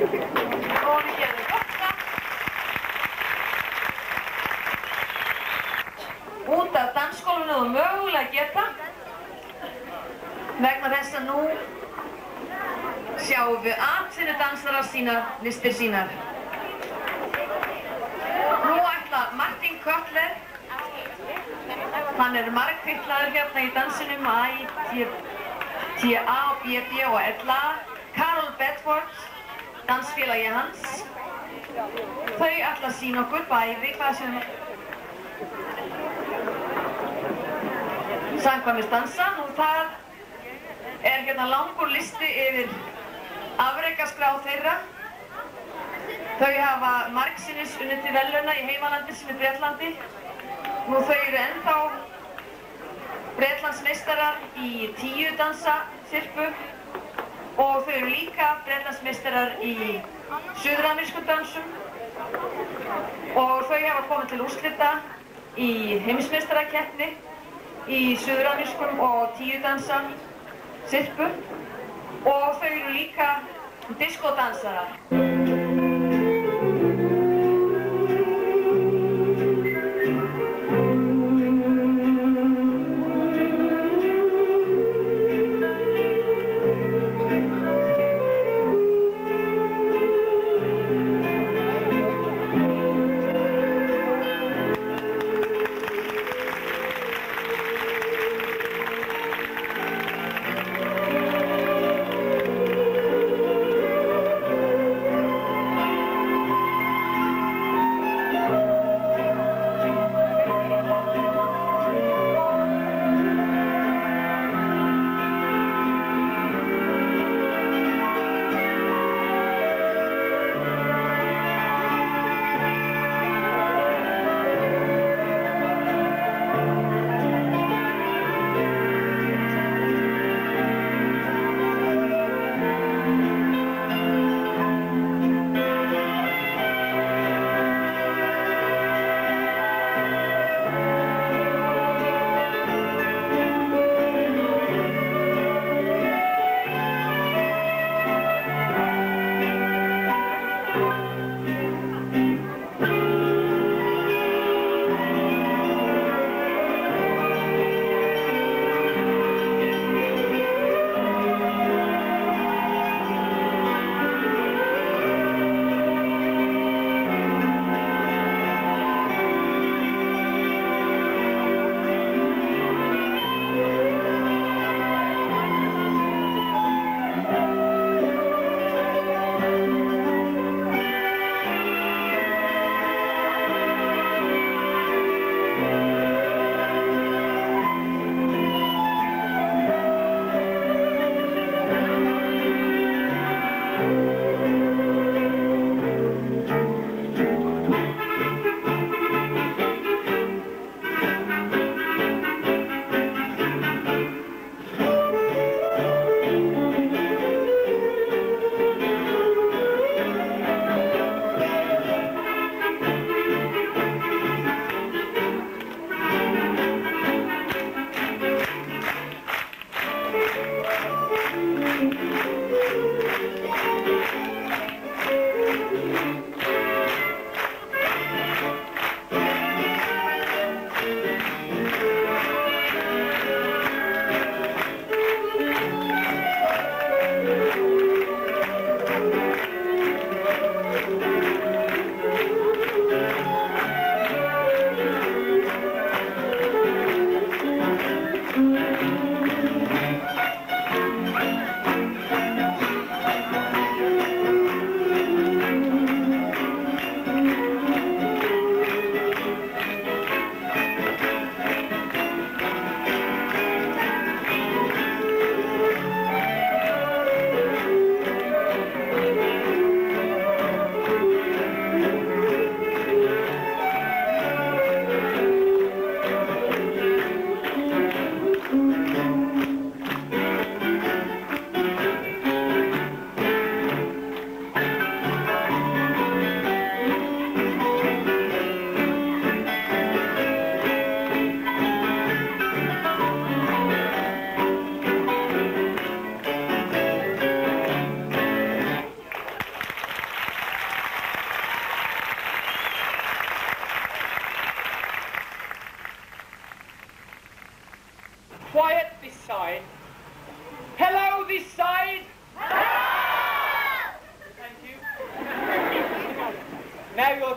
Og við gerum gott samt. Út af dansskólanum og mögulega geta. Vegna þess að nú sjáum við atvinnudansarar sínar listir sínar. Nú ætla Martin Köttler, hann er margfitlaður hérna í dansinum A, B, B og LA, Carol Bedford, dansfélagi hans. Þau ætla að sýna okkur bæði hvað sem samkvæmisdansan og það er hérna langur listi yfir afrekaskrá þeirra. Þau hafa margsinnis unnið til verðlauna í heimalandi sem er Bretlandi. Nú þau eru ennþá Bretlandsmeistarar í 10 dansasirpu og þau eru líka Bretlandsmeistarar í suðuramerískum dansum og þau hafa komið til úrslita í heimsmeistarakeppni í suðuramerískum og 10 dansasirpu og þau eru líka diskodansarar.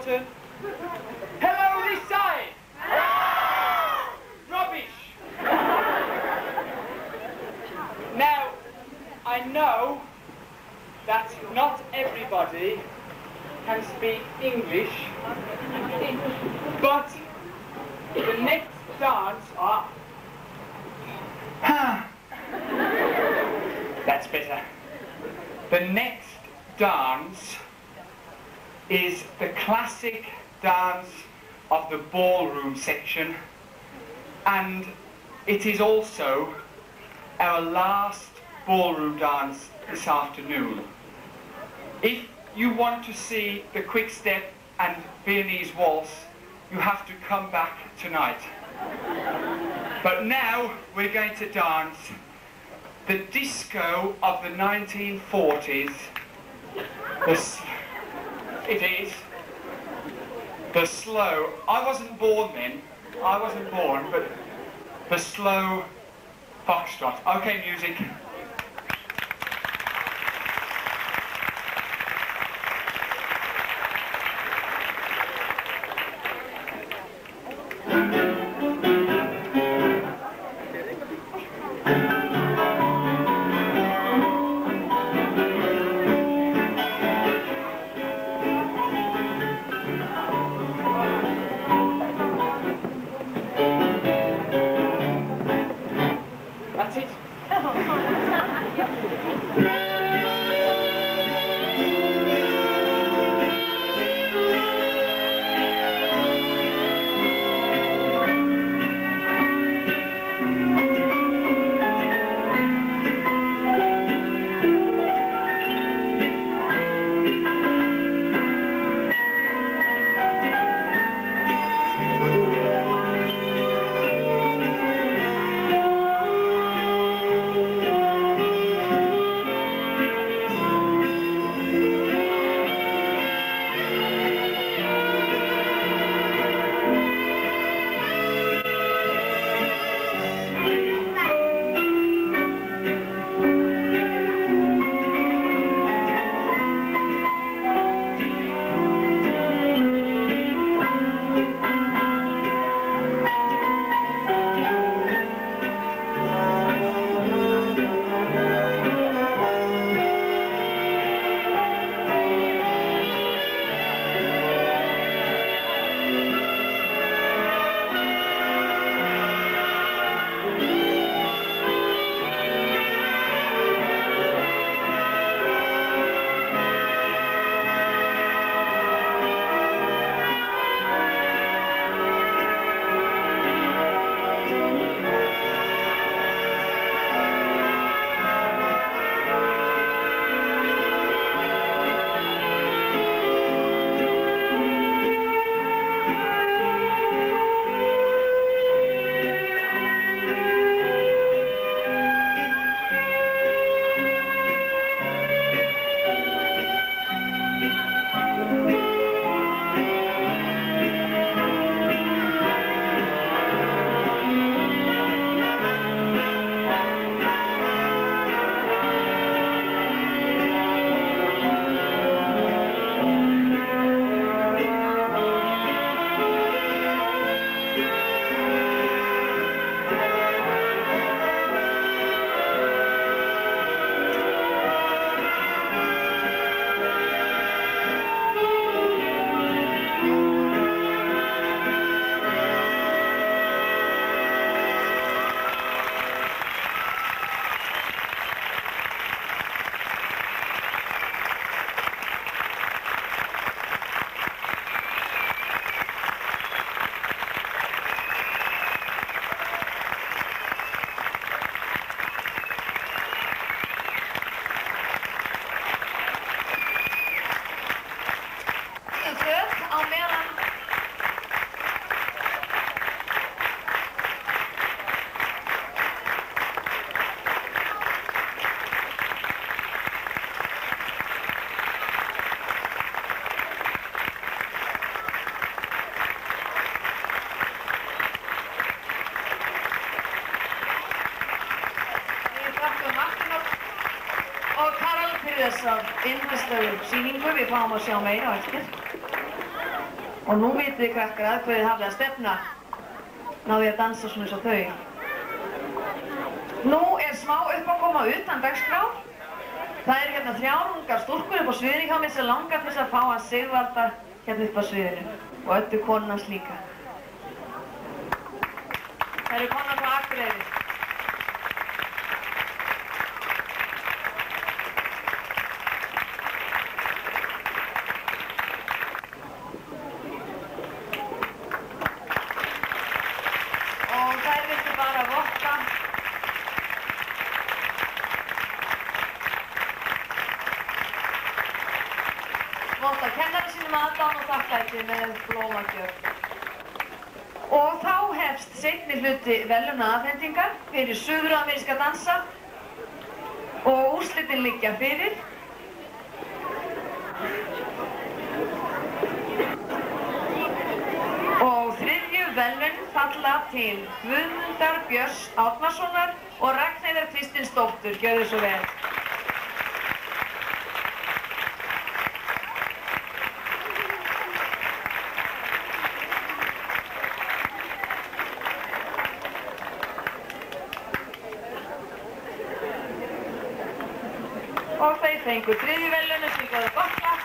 turn. Hello, this side. Rubbish. Now, I know that not everybody can speak English, but the next dance that's better. The next dance is the classic dance of the ballroom section, and it is also our last ballroom dance this afternoon. If you want to see the quick step and Viennese waltz, you have to come back tonight. But now we're going to dance the disco of the 1940s. It is the slow. I wasn't born then. I wasn't born, but the slow foxtrot. Okay, music. That's it. Fyrir þessa yndislegu sýningu, við fáum að sjá meira á eftir. Og nú vitið þið krakkar að hverju þið hafið að stefna. Náðu að dansa svona eins og þau. Nú smá uppákoma utan dagskrár. Það eru hérna 3 ungar stúlkur upp á sviðinu hjá mér sem langar til þess að fá hann Sigvalda hérna upp á sviðinu. Og Öddu konuna hans líka. Það eru konar frá Akureyri. Og þær vildu bara votta kennara sínum aðdáun og þakklæti með blómagjöf. Og þá hefst seinni hluti verðlaunaafhendingar fyrir suður-ameríska dansa og úrslitin liggja fyrir. Og þriðju verðlaun falla til Guðmundar Björns Árnasonar og Ragnheiðar Kristinsdóttur. Gjörðu svo vel. Og þau fengu þriðju verðlaunum sem góðu gott klapp.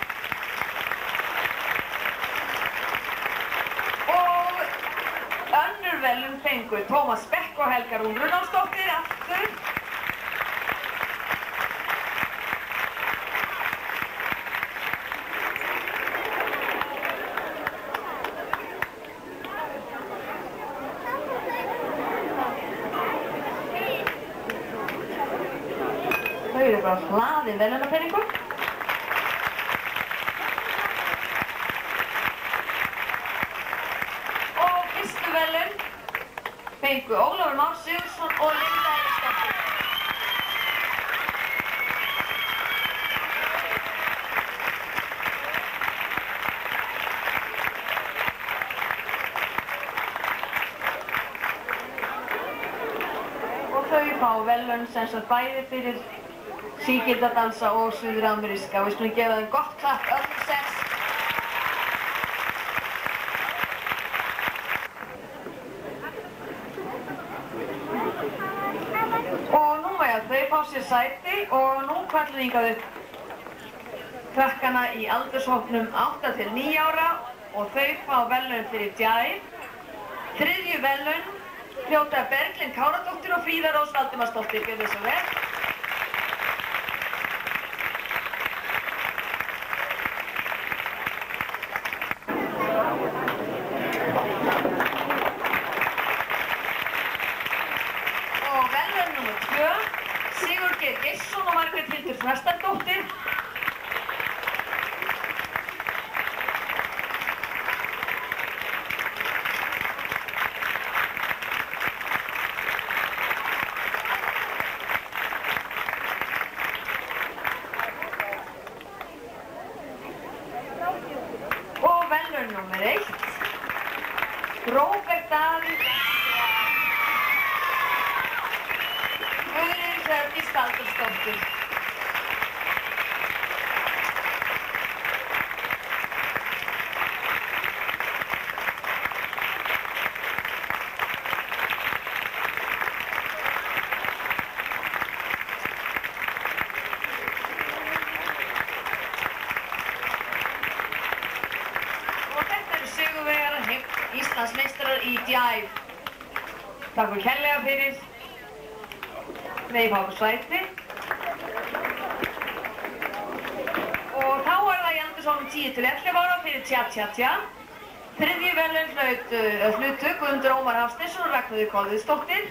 Og önnur verðlaun fengu Tómas Beck og Helga Rún Runálfsdóttir aftur. Þau eru bara hlaðin verðlaunapenningum. Og fyrstu verðlaun fengu Ólafur Már Sigurðsson og Linda Einarsdóttir. Og þau fá verðlaun sem sagt bæði fyrir sígildadansa og suður-ameríska. Við skulum gefa þeim gott klapp öllum 6. Og nú mega þau fá sér sæti og nú kallum við hingað upp krakkana í aldurshópnum 8 til 9 ára og þau fá verðlaun fyrir Jive. Þriðju verðlaun hljóta Berglind Káradóttir og Fríða Rós Valdimarsdóttir. Gjörðu svo vel. Geirsson og Margrét Hildur Þrastardóttir. Og verðlaun númer 1. Róbert Davíð Hjördís Baldursdóttir. Og þetta eru sigurvegarar Íslandsmeistarar í Jive. Takk fyrir kærlega fyrir. Megi fá okkur sæti. Og þá er það í aldurshópnum 10 til 11 ára fyrir Tja Tja Tja. Þriðju verðlaun hlutu Guðmundur Ómar Hafsteinsson og Ragnheiður Kolviðsdóttir.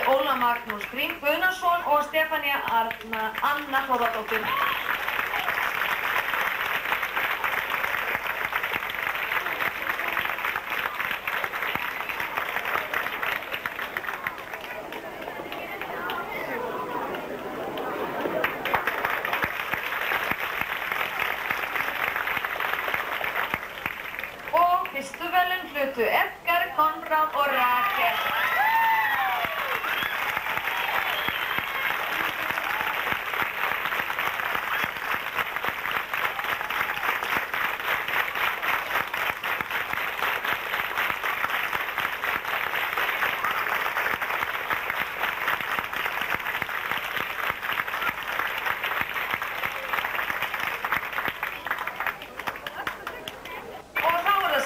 Óla Magnús Grím Guðnason og Stefania Anna Þórðardóttir. fyrstu verðlaun hlutu Edgar, Konráð og Rakel.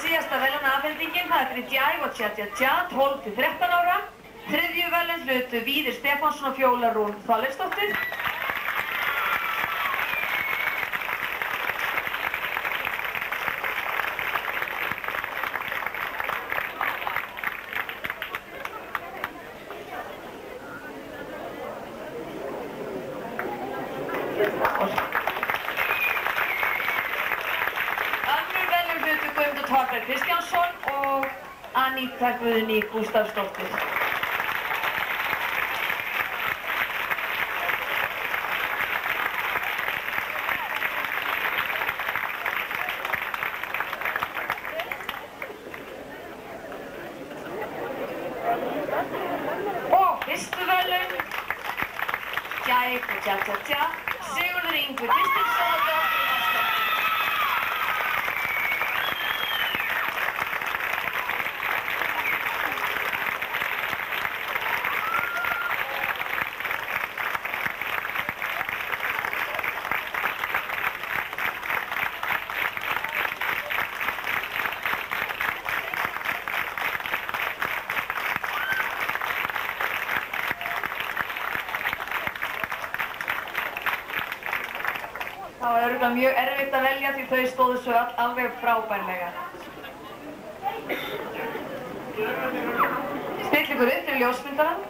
Síðasta verðlaunaafhendingin, það fyrir Djæv og Tja-Tja-Tja, 12–13 ára. Þriðju verðlaun hlutu Víðir Stefánsson og Fjóla Rún Þorleifsdóttir. Þorberg Kristjánsson og Aníta Guðný Gústafsdóttir. Og fyrstu verðlaun Djæv og Tja-Tja-Tja, Sigurður Ingvi Kristinsson og Dóttir Varsdóttir. Það var örugglega mjög erfitt að velja því þau stóðu svo alveg frábærlega. Still ykkur upp fyrir ljósmyndarann.